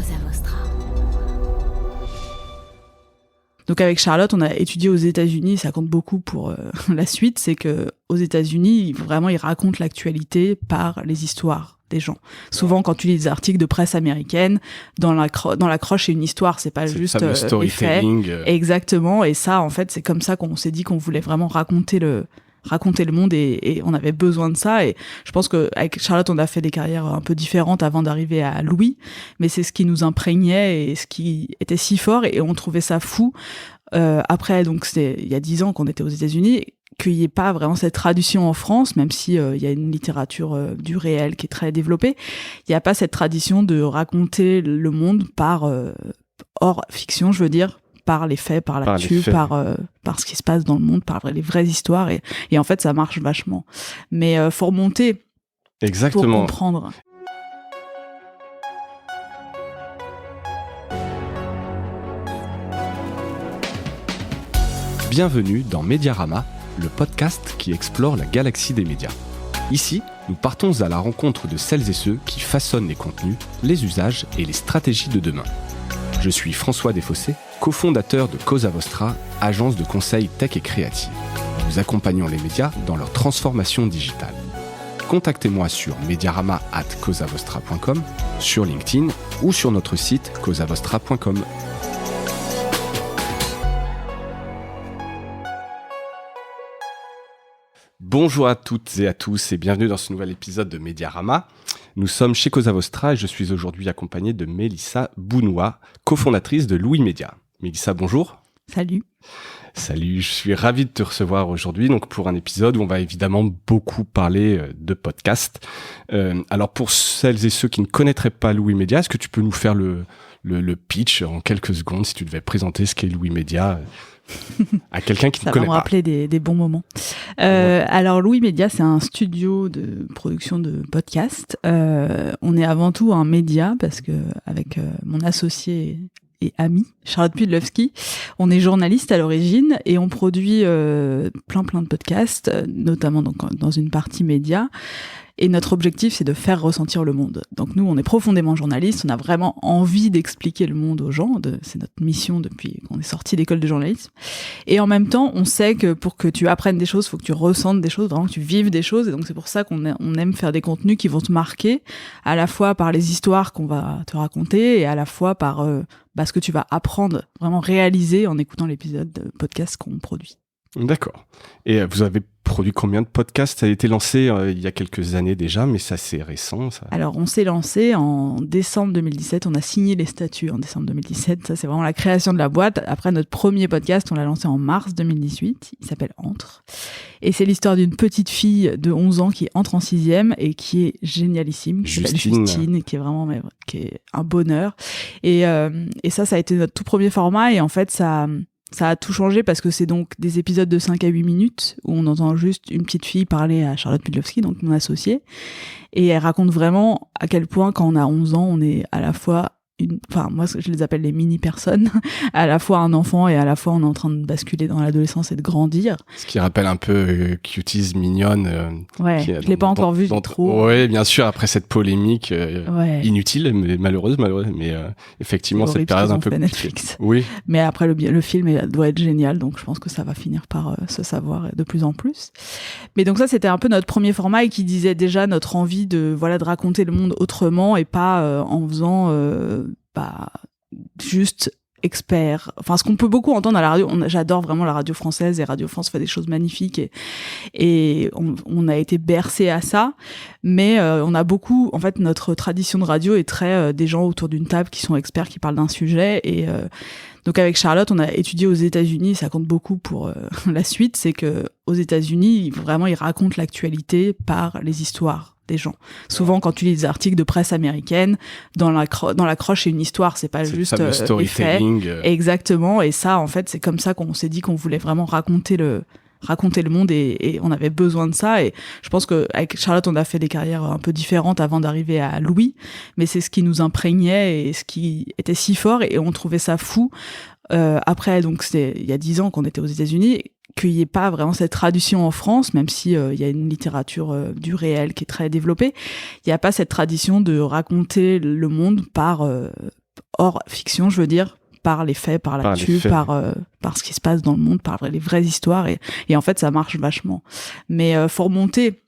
Cosa Vostra. Donc avec Charlotte, on a étudié aux États-Unis, ça compte beaucoup pour la suite, c'est que aux États-Unis, vraiment, ils racontent l'actualité par les histoires des gens. Souvent, quand tu lis des articles de presse américaine, dans l'accroche, c'est une histoire, c'est pas juste les faits. Exactement, et ça, en fait, c'est comme ça qu'on s'est dit qu'on voulait vraiment raconter le monde et on avait besoin de ça. Et je pense qu'avec Charlotte, on a fait des carrières un peu différentes avant d'arriver à Louis, mais c'est ce qui nous imprégnait et ce qui était si fort, et on trouvait ça fou. Après, donc c'était il y a 10 ans qu'on était aux États-Unis, qu'il n'y ait pas vraiment cette tradition en France, même si il y a une littérature du réel qui est très développée, il n'y a pas cette tradition de raconter le monde par hors fiction, je veux dire, par les faits, par l'actu, par ce qui se passe dans le monde, par les vraies histoires, et en fait ça marche vachement. Mais faut remonter. Exactement. Pour comprendre. Bienvenue dans Mediarama, le podcast qui explore la galaxie des médias. Ici, nous partons à la rencontre de celles et ceux qui façonnent les contenus, les usages et les stratégies de demain. Je suis François Desfossés, cofondateur de Cosa Vostra, agence de conseil tech et créative. Nous accompagnons les médias dans leur transformation digitale. Contactez-moi sur mediarama@cosavostra.com, sur LinkedIn ou sur notre site cosavostra.com. Bonjour à toutes et à tous et bienvenue dans ce nouvel épisode de Mediarama. Nous sommes chez Cosa Vostra et je suis aujourd'hui accompagné de Mélissa Bounoua, cofondatrice de Louis Média. Mélissa, bonjour. Salut. Salut, je suis ravi de te recevoir aujourd'hui donc pour un épisode où on va évidemment beaucoup parler de podcast. Alors pour celles et ceux qui ne connaîtraient pas Louis Média, est-ce que tu peux nous faire le pitch en quelques secondes si tu devais présenter ce qu'est Louis Média à quelqu'un qui ne connaît pas. Ça va me rappeler des bons moments. Alors Louis Média, c'est un studio de production de podcasts. On est avant tout un média parce que avec mon associé et ami Charlotte Pudlowski, on est journaliste à l'origine et on produit plein de podcasts, notamment donc dans une partie média. Et notre objectif, c'est de faire ressentir le monde. Donc nous, on est profondément journalistes, on a vraiment envie d'expliquer le monde aux gens, c'est notre mission depuis qu'on est sorti d'école de journalisme. Et en même temps, on sait que pour que tu apprennes des choses, il faut que tu ressentes des choses, vraiment que tu vives des choses. Et donc c'est pour ça qu'on aime faire des contenus qui vont te marquer, à la fois par les histoires qu'on va te raconter et à la fois par ce que tu vas apprendre, vraiment réaliser en écoutant l'épisode de podcast qu'on produit. D'accord. Et vous avez produit combien de podcasts ? Ça a été lancé il y a quelques années déjà, mais ça c'est récent. Ça. Alors on s'est lancé en décembre 2017, on a signé les statuts en décembre 2017, ça c'est vraiment la création de la boîte. Après notre premier podcast, on l'a lancé en mars 2018, il s'appelle Entre. Et c'est l'histoire d'une petite fille de 11 ans qui entre en 6e et qui est génialissime, qui s'appelle Justine, qui est vraiment qui est un bonheur. Et ça a été notre tout premier format et en fait ça a tout changé parce que c'est donc des épisodes de 5 à 8 minutes où on entend juste une petite fille parler à Charlotte Pudlowski, donc mon associée. Et elle raconte vraiment à quel point quand on a 11 ans, on est à la fois moi je les appelle les mini-personnes, à la fois un enfant et à la fois on est en train de basculer dans l'adolescence et de grandir. Ce qui rappelle un peu Cuties mignonne. Ouais, je l'ai pas encore vu trop. Oui, bien sûr, après cette polémique inutile, mais malheureuse, mais effectivement cette période un peu Netflix. Oui. Mais après le film doit être génial, donc je pense que ça va finir par se savoir de plus en plus. Mais donc ça c'était un peu notre premier format et qui disait déjà notre envie de raconter le monde autrement et pas en faisant juste expert. Enfin, ce qu'on peut beaucoup entendre à la radio, j'adore vraiment la radio française et Radio France fait des choses magnifiques et on a été bercé à ça, mais on a beaucoup, en fait, notre tradition de radio est très des gens autour d'une table qui sont experts, qui parlent d'un sujet et donc avec Charlotte, on a étudié aux États-Unis, ça compte beaucoup pour la suite, c'est que aux États-Unis, vraiment, ils racontent l'actualité par les histoires des gens. Souvent, quand tu lis des articles de presse américaine, dans l'accroche, c'est une histoire, c'est pas juste les faits. Exactement. Et ça, en fait, c'est comme ça qu'on s'est dit qu'on voulait vraiment raconter le monde et on avait besoin de ça. Et je pense qu'avec Charlotte, on a fait des carrières un peu différentes avant d'arriver à Louis, mais c'est ce qui nous imprégnait et ce qui était si fort et on trouvait ça fou. Après, donc, c'était il y a 10 ans qu'on était aux États-Unis, qu'il n'y ait pas vraiment cette tradition en France, même si il y a une littérature du réel qui est très développée, il n'y a pas cette tradition de raconter le monde par hors fiction, je veux dire, par les faits, par l'actu, par ce qui se passe dans le monde, par les vraies histoires, et en fait ça marche vachement. Mais faut remonter.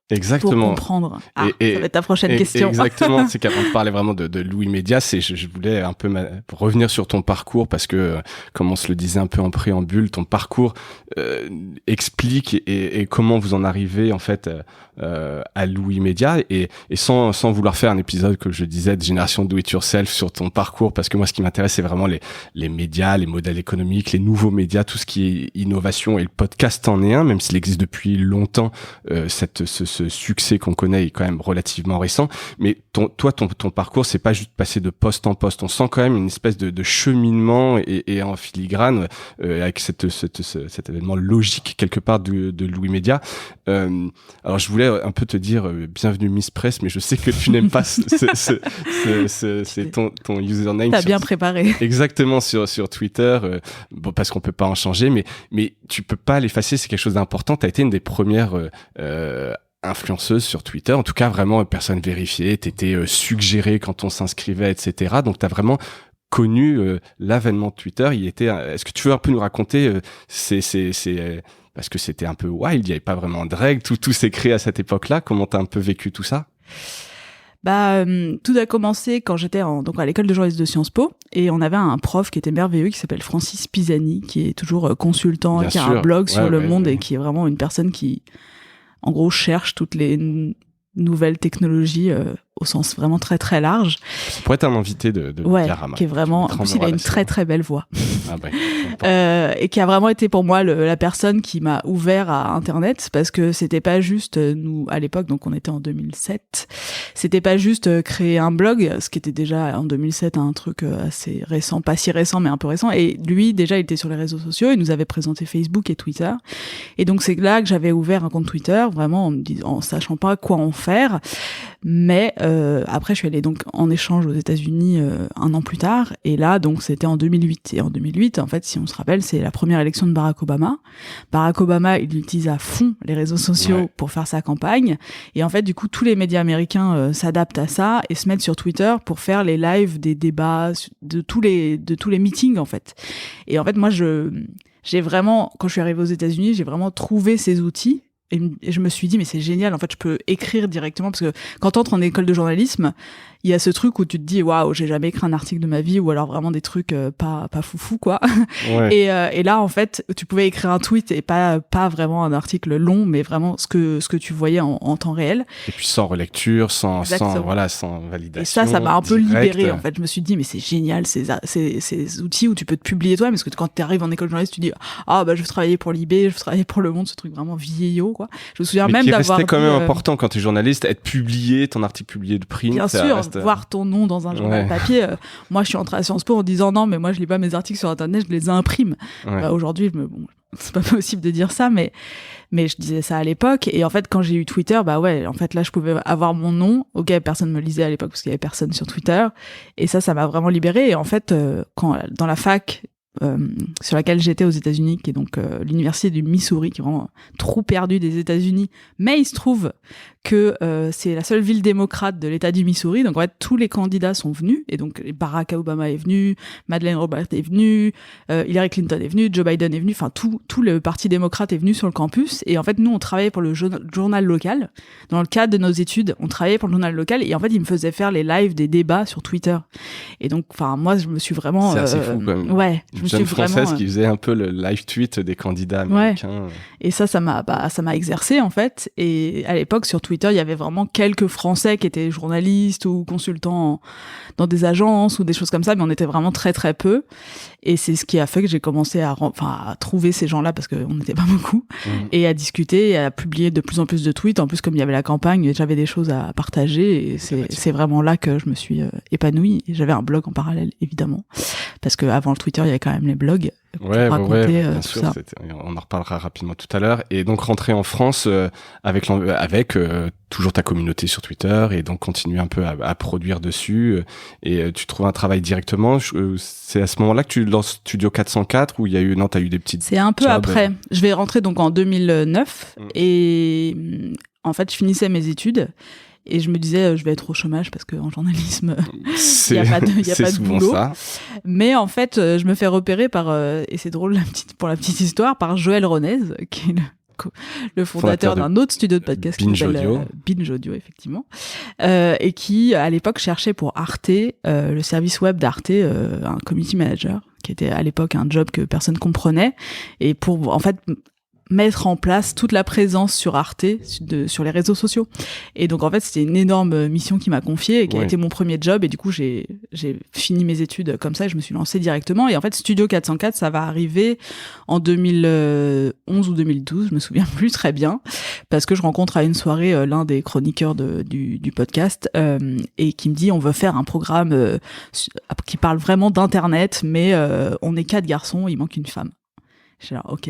Exactement. Pour comprendre. Ça va être ta prochaine question. Exactement. C'est qu'avant de parler vraiment de Louis Média, je voulais un peu revenir sur ton parcours parce que, comme on se le disait un peu en préambule, ton parcours explique et comment vous en arrivez en fait à Louis Média et sans vouloir faire un épisode que je disais de génération do it yourself sur ton parcours parce que moi ce qui m'intéresse c'est vraiment les médias, les modèles économiques, les nouveaux médias, tout ce qui est innovation et le podcast en est un, même s'il existe depuis longtemps. Ce succès qu'on connaît est quand même relativement récent, mais ton parcours c'est pas juste passer de poste en poste, on sent quand même une espèce de cheminement et en filigrane avec cet événement logique quelque part de Louis Média. Alors je voulais un peu te dire bienvenue Miss Press, mais je sais que tu n'aimes pas c'est ton username. T'as bien préparé. Exactement sur Twitter, bon parce qu'on peut pas en changer, mais tu peux pas l'effacer, c'est quelque chose d'important. T'as été une des premières influenceuse sur Twitter, en tout cas vraiment personne vérifiée, t'étais suggéré quand on s'inscrivait, etc. Donc t'as vraiment connu l'avènement de Twitter. Est-ce que tu veux un peu nous raconter parce que c'était un peu wild, il n'y avait pas vraiment de règles, tout s'est créé à cette époque-là. Comment t'as un peu vécu tout ça? Tout a commencé quand j'étais donc à l'école de journalisme de Sciences Po et on avait un prof qui était merveilleux qui s'appelle Francis Pisani, qui est toujours consultant, Bien qui sûr. a un blog sur Le Monde ouais. Et qui est vraiment une personne qui en gros cherche toutes les nouvelles technologies au sens vraiment très très large. Ça pourrait être un invité de Diarama. Qui est vraiment, en plus il a une très très belle voix. Ah ben, et qui a vraiment été pour moi la personne qui m'a ouvert à Internet, parce que c'était pas juste nous à l'époque, donc on était en 2007, c'était pas juste créer un blog, ce qui était déjà en 2007 un truc assez récent, pas si récent mais un peu récent, et lui déjà il était sur les réseaux sociaux, il nous avait présenté Facebook et Twitter, et donc c'est là que j'avais ouvert un compte Twitter, vraiment en sachant pas quoi en faire, mais après je suis allée donc en échange aux États-Unis un an plus tard, et là donc c'était en 2008, et en 2008 en fait si on se rappelle c'est la première élection de Barack Obama. Barack Obama il utilise à fond les réseaux sociaux pour faire sa campagne, et en fait du coup tous les médias américains s'adaptent à ça et se mettent sur Twitter pour faire les lives des débats de tous les meetings en fait. Et en fait moi j'ai vraiment, quand je suis arrivée aux États-Unis, j'ai vraiment trouvé ces outils. Et je me suis dit, mais c'est génial, en fait, je peux écrire directement, parce que quand t'entres en école de journalisme, il y a ce truc où tu te dis, waouh, j'ai jamais écrit un article de ma vie, ou alors vraiment des trucs pas foufou, quoi. Ouais. Et là, en fait, tu pouvais écrire un tweet et pas vraiment un article long, mais vraiment ce que tu voyais en temps réel. Et puis sans relecture, sans validation. Et ça m'a un peu libérée, en fait. Je me suis dit, mais c'est génial, ces outils où tu peux te publier toi, parce que quand tu arrives en école de journalisme, tu dis, ah, bah, je veux travailler pour Libé, je veux travailler pour Le Monde, ce truc vraiment vieillot, quoi. Je me souviens même d'avoir. C'était quand même important quand tu es journaliste, être publié, ton article publié de print. Bien sûr, voir ton nom dans un journal papier. Moi, je suis entrée à Sciences Po en disant non, mais moi, je lis pas mes articles sur Internet, je les imprime. Aujourd'hui, c'est pas possible de dire ça, mais je disais ça à l'époque. Et en fait, quand j'ai eu Twitter, en fait, là, je pouvais avoir mon nom. Ok, personne me lisait à l'époque parce qu'il y avait personne sur Twitter. Et ça m'a vraiment libérée. Et en fait, quand dans la fac sur laquelle j'étais aux États-Unis, qui est donc l'université du Missouri, qui est vraiment trou perdu des États-Unis, mais il se trouve que c'est la seule ville démocrate de l'État du Missouri, donc en fait tous les candidats sont venus, et donc Barack Obama est venu, Madeleine Albright est venue, Hillary Clinton est venue, Joe Biden est venu, enfin tout le parti démocrate est venu sur le campus, et en fait nous on travaillait pour le journal local, dans le cadre de nos études, on travaillait pour le journal local, et en fait ils me faisaient faire les lives des débats sur Twitter, et donc enfin moi je me suis vraiment c'est assez fou quand même. Ouais, je me suis française vraiment qui faisait un peu le live tweet des candidats américains. Et ça m'a exercé en fait, et à l'époque sur Twitter, il y avait vraiment quelques Français qui étaient journalistes ou consultants dans des agences ou des choses comme ça, mais on était vraiment très très peu. Et c'est ce qui a fait que j'ai commencé à trouver ces gens-là, parce qu'on n'était pas beaucoup, et à discuter et à publier de plus en plus de tweets. En plus, comme il y avait la campagne, j'avais des choses à partager, et c'est vraiment là que je me suis épanouie. Et j'avais un blog en parallèle, évidemment, parce qu'avant le Twitter, il y avait quand même les blogs. Bien sûr, on en reparlera rapidement tout à l'heure. Et donc rentrer en France avec toujours ta communauté sur Twitter, et donc continuer un peu à produire dessus, et tu trouves un travail directement. C'est à ce moment-là que tu lances Studio 404, ou t'as eu des petites... C'est un peu après. Je vais rentrer donc en 2009, et en fait je finissais mes études. Et je me disais, je vais être au chômage parce qu'en journalisme, il n'y a pas de boulot. Ça. Mais en fait, je me fais repérer par, et c'est drôle pour la petite histoire, par Joël Ronez, qui est le fondateur d'un autre studio de podcast qui s'appelle Binge Audio, effectivement, et qui, à l'époque, cherchait pour Arte, le service web d'Arte, un community manager, qui était à l'époque un job que personne comprenait, et pour, en fait, mettre en place toute la présence sur Arte, sur les réseaux sociaux. Et donc, en fait, c'était une énorme mission qui m'a confiée et qui a été mon premier job. Et du coup, j'ai fini mes études comme ça et je me suis lancée directement. Et en fait, Studio 404, ça va arriver en 2011 ou 2012, je me souviens plus très bien, parce que je rencontre à une soirée l'un des chroniqueurs du podcast et qui me dit, on veut faire un programme qui parle vraiment d'Internet, mais on est 4 garçons, il manque une femme. J'ai là, ok.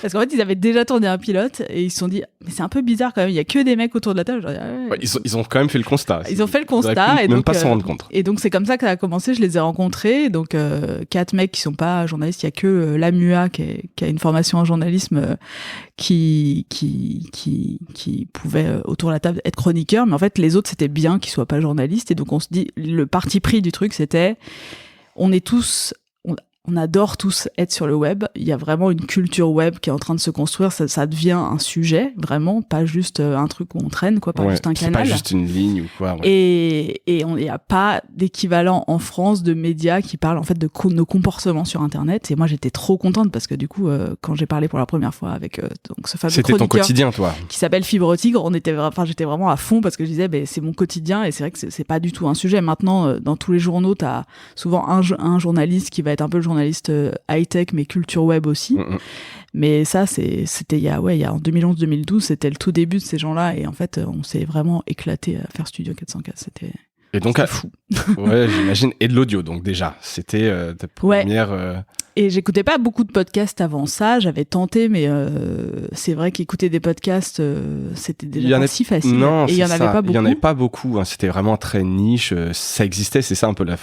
Parce qu'en fait, ils avaient déjà tourné un pilote et ils se sont dit, mais c'est un peu bizarre quand même, il y a que des mecs autour de la table. Genre, ouais, ils ont quand même fait le constat. Ils ont fait le constat. Et même donc, pas s'en rendre compte. Et donc, c'est comme ça que ça a commencé. Je les ai rencontrés. Donc, 4 mecs qui sont pas journalistes. Il y a que Lamua qui a une formation en journalisme qui pouvait autour de la table être chroniqueur. Mais en fait, les autres, c'était bien qu'ils soient pas journalistes. Et donc, on se dit, le parti pris du truc, c'était, on adore tous être sur le web. Il y a vraiment une culture web qui est en train de se construire. Ça devient un sujet, vraiment, pas juste un truc où on traîne, quoi, pas juste un canal. C'est pas juste une ligne ou quoi. Ouais. Et il n'y a pas d'équivalent en France de médias qui parlent en fait de nos comportements sur Internet. Et moi, j'étais trop contente parce que du coup, quand j'ai parlé pour la première fois avec donc ce fameux c'était ton quotidien, toi, qui s'appelle Fibre Tigre, j'étais vraiment à fond parce que je disais, c'est mon quotidien et c'est vrai que c'est pas du tout un sujet. Maintenant, dans tous les journaux, t'as souvent un journaliste qui va être un peu le journaliste high-tech mais culture web aussi. Mais ça c'était il y a en 2011-2012, c'était le tout début de ces gens-là et en fait on s'est vraiment éclaté à faire Studio 404, c'était fou. Ouais, j'imagine, et de l'audio donc déjà, c'était ta première Et j'écoutais pas beaucoup de podcasts avant ça, j'avais tenté, mais c'est vrai qu'écouter des podcasts, c'était déjà pas si facile. Non, et il y en avait pas beaucoup. Il y en avait pas beaucoup, hein. C'était vraiment très niche. Ça existait, c'est ça un peu la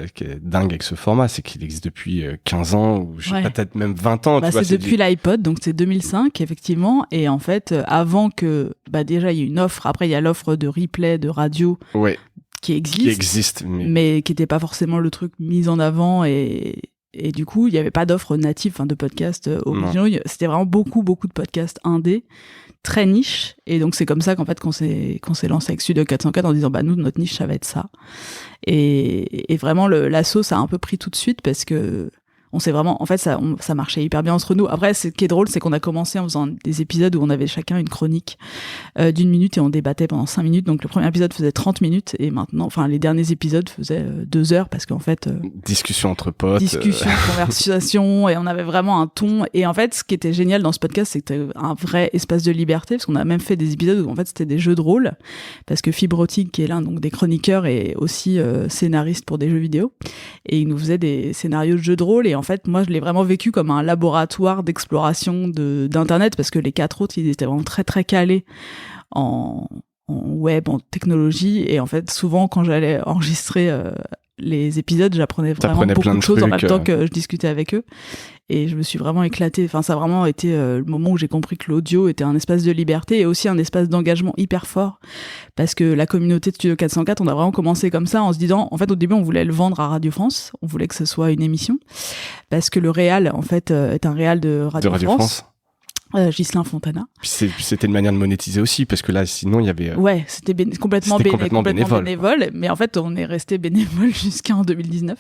qui est dingue avec ce format, c'est qu'il existe depuis 15 ans, ou peut-être même 20 ans. Tu vois, c'est depuis l'iPod, donc c'est 2005, effectivement. Et en fait, avant que, déjà, il y ait une offre, après il y a l'offre de replay, de radio. Ouais. Qui existe, mais qui n'était pas forcément le truc mis en avant et du coup, il n'y avait pas d'offre native de podcasts originaux. C'était vraiment beaucoup de podcasts indés, très niche. Et donc, c'est comme ça qu'en fait, qu'on s'est lancé avec Studio 404 en disant, nous, notre niche, ça va être ça. Et vraiment, la sauce a un peu pris tout de suite parce que on s'est vraiment, en fait, ça marchait hyper bien entre nous. Après, ce qui est drôle, c'est qu'on a commencé en faisant des épisodes où on avait chacun une chronique d'1 minute et on débattait pendant 5 minutes. Donc, le premier épisode faisait 30 minutes et maintenant, les derniers épisodes faisaient 2 heures parce qu'en fait... discussion entre potes. Discussion, conversation, et on avait vraiment un ton. Et en fait, ce qui était génial dans ce podcast, c'était un vrai espace de liberté parce qu'on a même fait des épisodes où en fait, c'était des jeux de rôle parce que Fibre Tigre, qui est l'un donc des chroniqueurs, est aussi scénariste pour des jeux vidéo et il nous faisait des scénarios de jeux de rôle et en fait, moi, je l'ai vraiment vécu comme un laboratoire d'exploration d'Internet parce que les 4 autres, ils étaient vraiment très, très calés en web, en technologie. Et en fait, souvent, quand j'allais enregistrer les épisodes, j'apprenais vraiment beaucoup de choses en même temps que je discutais avec eux. Et je me suis vraiment éclatée. Enfin, ça a vraiment été le moment où j'ai compris que l'audio était un espace de liberté et aussi un espace d'engagement hyper fort. Parce que la communauté de Studio 404, on a vraiment commencé comme ça en se disant, en fait, au début, on voulait le vendre à Radio France. On voulait que ce soit une émission. Parce que le réal, en fait, est un réal de Radio France. Ghislain Fontana. C'était une manière de monétiser aussi, parce que là, sinon, il y avait... Ouais, c'était complètement bénévole. Mais en fait, on est resté bénévole jusqu'en 2019.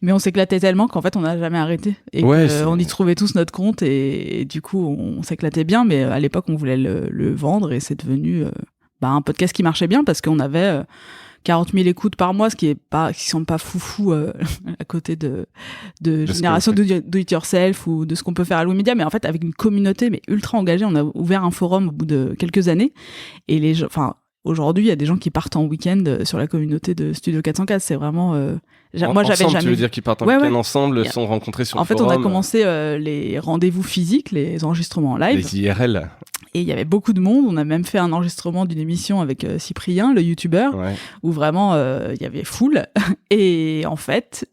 Mais on s'éclatait tellement qu'en fait, on n'a jamais arrêté. Et on y trouvait tous notre compte. Et du coup, on s'éclatait bien. Mais à l'époque, on voulait le vendre. Et c'est devenu un podcast qui marchait bien parce qu'on avait... 40 000 écoutes par mois, qui semble pas foufou à côté de génération do it yourself ou de ce qu'on peut faire à Louis Média, mais en fait avec une communauté mais ultra engagée. On a ouvert un forum au bout de quelques années et les gens, aujourd'hui il y a des gens qui partent en week-end sur la communauté de Studio 404. C'est vraiment moi j'avais jamais. Tu veux dire qu'ils partent en week-end ensemble, se sont rencontrés sur le forum. En fait, on a commencé les rendez-vous physiques, les enregistrements en live. Les IRL. Et il y avait beaucoup de monde. On a même fait un enregistrement d'une émission avec Cyprien, le youtubeur, où vraiment il y avait foule. Et en fait,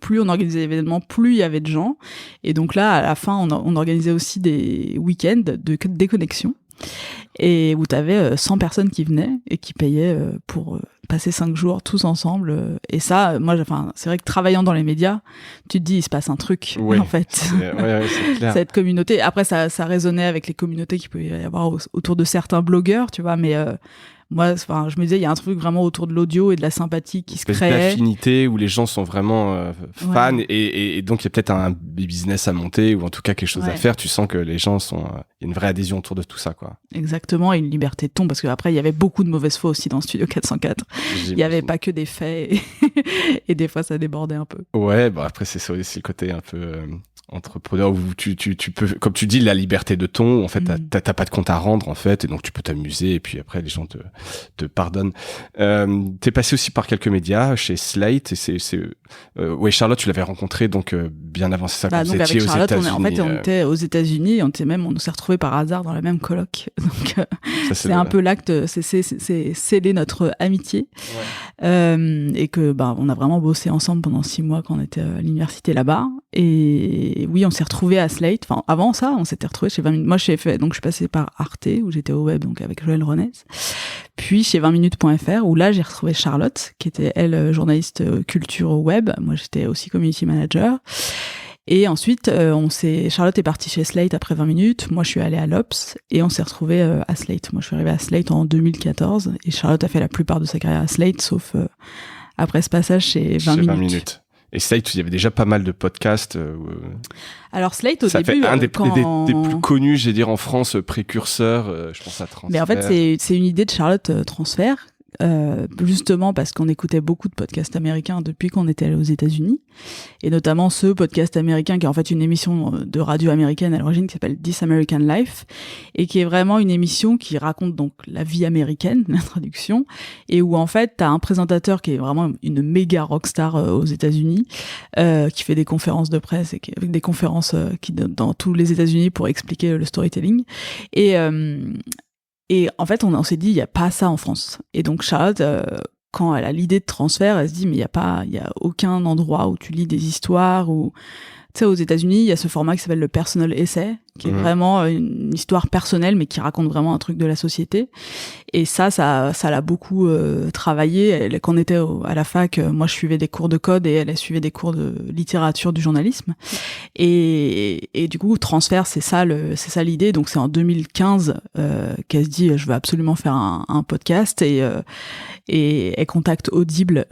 plus on organisait d'événements, plus il y avait de gens. Et donc là, à la fin, on organisait aussi des week-ends de déconnexion. et où t'avais 100 personnes qui venaient et qui payaient pour passer 5 jours tous ensemble. Et ça, moi, c'est vrai que travaillant dans les médias, tu te dis, il se passe un truc, en fait. C'est clair. Cette communauté. Après, ça résonnait avec les communautés qu'il peut y avoir autour de certains blogueurs, tu vois, mais moi, je me disais, il y a un truc vraiment autour de l'audio et de la sympathie qui se crée. D'affinité où les gens sont vraiment fans et donc il y a peut-être un business à monter ou en tout cas quelque chose à faire. Tu sens que les gens il y a une vraie adhésion autour de tout ça, quoi. Exactement, et une liberté de ton, parce qu'après, il y avait beaucoup de mauvaises foi aussi dans Studio 404. Il n'y avait pas que des faits et des fois, ça débordait un peu. Ouais, après, c'est aussi le côté un peu entrepreneur où tu peux, comme tu dis, la liberté de ton, en fait, t'as pas de compte à rendre, en fait, et donc tu peux t'amuser et puis après, les gens te pardonnent. T'es passé aussi par quelques médias, chez Slate, et Charlotte, tu l'avais rencontrée donc bien avant ça, quand donc vous étiez avec Charlotte, aux États-Unis. on était aux États-Unis, on s'est retrouvés par hasard dans la même coloc. Donc c'est un peu l'acte, c'est sceller notre amitié. Et que on a vraiment bossé ensemble pendant 6 mois quand on était à l'université là-bas. Et oui, on s'est retrouvés à Slate. Enfin, avant ça, on s'était retrouvés chez 20 minutes. Moi, je suis passée par Arte, où j'étais au web, donc avec Joël Ronez. Puis chez 20minutes.fr, où là, j'ai retrouvé Charlotte, qui était, elle, journaliste culture au web. Moi, j'étais aussi community manager. Et ensuite, Charlotte est partie chez Slate après 20 minutes. Moi, je suis allée à l'Obs et on s'est retrouvés à Slate. Moi, je suis arrivée à Slate en 2014 et Charlotte a fait la plupart de sa carrière à Slate, sauf après ce passage chez 20 minutes. Et Slate, il y avait déjà pas mal de podcasts. Alors Slate, au ça début, fait un des plus connus, j'ai dire en France, précurseurs. Je pense à Transfert. Mais en fait, c'est une idée de Charlotte Transfert. Justement parce qu'on écoutait beaucoup de podcasts américains depuis qu'on était allé aux États-Unis, et notamment ce podcast américain qui est en fait une émission de radio américaine à l'origine qui s'appelle This American Life, et qui est vraiment une émission qui raconte donc la vie américaine, la traduction, et où en fait t'as un présentateur qui est vraiment une méga rockstar aux États-Unis, qui fait des conférences de presse et avec des conférences dans tous les États-Unis pour expliquer le storytelling, et en fait, on s'est dit, il n'y a pas ça en France. Et donc, Charlotte, quand elle a l'idée de transfert, elle se dit, mais il y a aucun endroit où tu lis des histoires, ou, tu sais, aux États-Unis, il y a ce format qui s'appelle le personal essay, qui est vraiment une histoire personnelle, mais qui raconte vraiment un truc de la société. Et ça l'a beaucoup travaillé. Quand on était à la fac, moi je suivais des cours de code et elle suivait des cours de littérature du journalisme. Et du coup, transfert, c'est ça l'idée. Donc c'est en 2015 qu'elle se dit, je veux absolument faire un podcast, et elle contacte Audible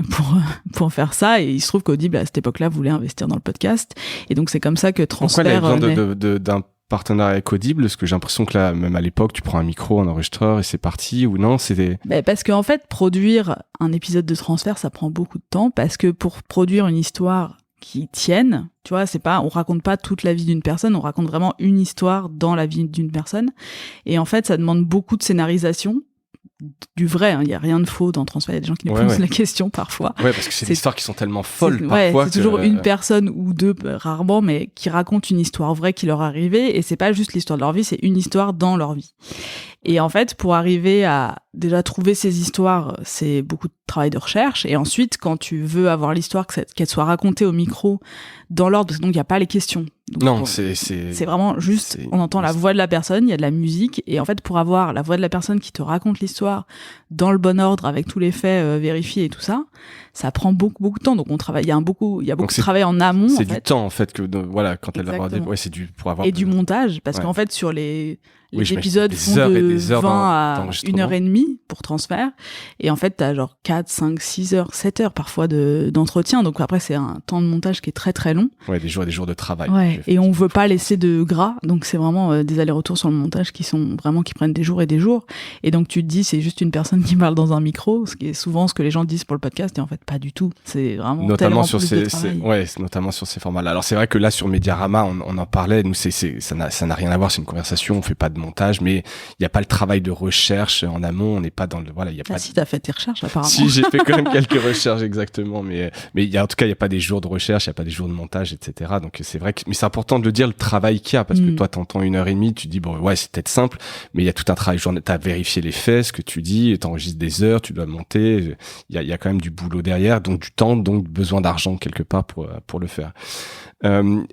pour faire ça. Et il se trouve qu'Audible à cette époque-là voulait investir dans le podcast. Et donc c'est comme ça que transfert. Pourquoi elle avait besoin d'un partenariat avec Audible? Parce que j'ai l'impression que là, même à l'époque, tu prends un micro, un enregistreur et c'est parti, ou non? Parce qu'en fait, produire un épisode de transfert, ça prend beaucoup de temps, parce que pour produire une histoire qui tienne, tu vois, on raconte pas toute la vie d'une personne, on raconte vraiment une histoire dans la vie d'une personne. Et en fait, ça demande beaucoup de scénarisation. Du vrai, il y a rien de faux dans transfert. Il y a des gens qui nous posent la question parfois. Ouais, parce que c'est des histoires qui sont tellement folles parfois. C'est toujours une personne ou deux, rarement, mais qui racontent une histoire vraie qui leur est arrivée, et c'est pas juste l'histoire de leur vie, c'est une histoire dans leur vie. Et en fait, pour arriver à déjà trouver ces histoires, c'est beaucoup de travail de recherche. Et ensuite, quand tu veux avoir l'histoire, qu'elle soit racontée au micro dans l'ordre, parce que donc il y a pas les questions. Donc, non, c'est vraiment juste, on entend la voix de la personne, il y a de la musique, et en fait, pour avoir la voix de la personne qui te raconte l'histoire dans le bon ordre, avec tous les faits vérifiés et tout ça, ça prend beaucoup de temps. Donc on travaille, il y a beaucoup de travail en amont. C'est du temps en fait que quand elle va avoir c'est pour avoir du montage, parce qu'en fait sur les épisodes font de 20 à 1h30 pour transfert, et en fait t'as genre 4, 5, 6 heures, 7 heures parfois d'entretien, donc après c'est un temps de montage qui est très très long. Ouais, des jours et des jours de travail. Ouais, et on veut pas laisser de gras, donc c'est vraiment des allers-retours sur le montage qui prennent des jours et des jours, et donc tu te dis c'est juste une personne qui parle dans un micro, ce qui est souvent ce que les gens disent pour le podcast, et en fait pas du tout, c'est vraiment notamment sur notamment sur ces formats-là. Alors c'est vrai que là sur Mediarama on en parlait, nous ça n'a rien à voir, c'est une conversation, on fait pas de montage, mais il y a pas le travail de recherche en amont, on n'est pas dans le il y a pas. Si t'as fait tes recherches apparemment. Si, j'ai fait quand même quelques recherches exactement, mais en tout cas il y a pas des jours de recherche, il y a pas des jours de montage, etc. Donc c'est vrai mais c'est important de le dire, le travail qu'il y a, parce que toi t'entends 1h30, tu dis c'est peut-être simple, mais il y a tout un travail, t'as vérifié les faits, ce que tu dis, t'enregistres des heures, tu dois monter, il y a quand même du boulot derrière, donc du temps, donc besoin d'argent quelque part pour le faire.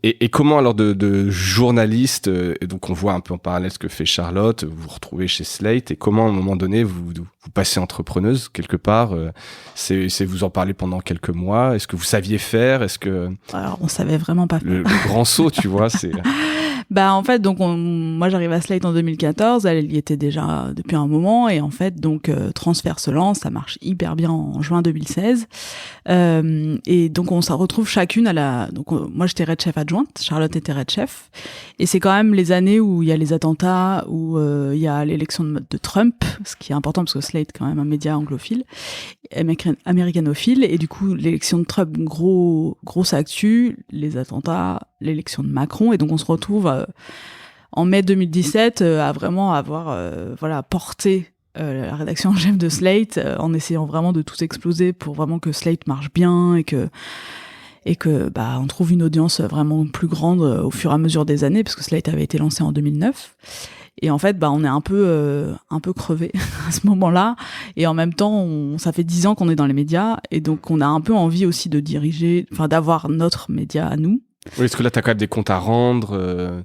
Et comment alors de journaliste, et donc on voit un peu en parallèle ce que et Charlotte, vous vous retrouvez chez Slate, et comment à un moment donné vous passez entrepreneuse quelque part, c'est vous en parlez pendant quelques mois, est-ce que vous saviez faire, est-ce que... Alors, on savait vraiment pas faire. Le grand saut, tu vois, c'est... Bah en fait donc moi j'arrive à Slate en 2014, elle y était déjà depuis un moment et en fait donc Transfert se lance, ça marche hyper bien en juin 2016 et donc on se retrouve chacune à la moi j'étais Red Chef adjointe, Charlotte était Red Chef et c'est quand même les années où il y a les attentats, où il y a l'élection de Trump, ce qui est important parce que Slate est quand même un média anglophile, américanophile et du coup l'élection de Trump, grosse actu, les attentats, l'élection de Macron et donc on se retrouve en mai 2017 à vraiment avoir porté la rédaction en chef de Slate en essayant vraiment de tout exploser pour vraiment que Slate marche bien et que on trouve une audience vraiment plus grande au fur et à mesure des années parce que Slate avait été lancé en 2009. Et en fait, on est un peu crevé à ce moment-là. Et en même temps, ça fait 10 ans qu'on est dans les médias. Et donc, on a un peu envie aussi de diriger, d'avoir notre média à nous. Oui, parce que là, t'as quand même des comptes à rendre.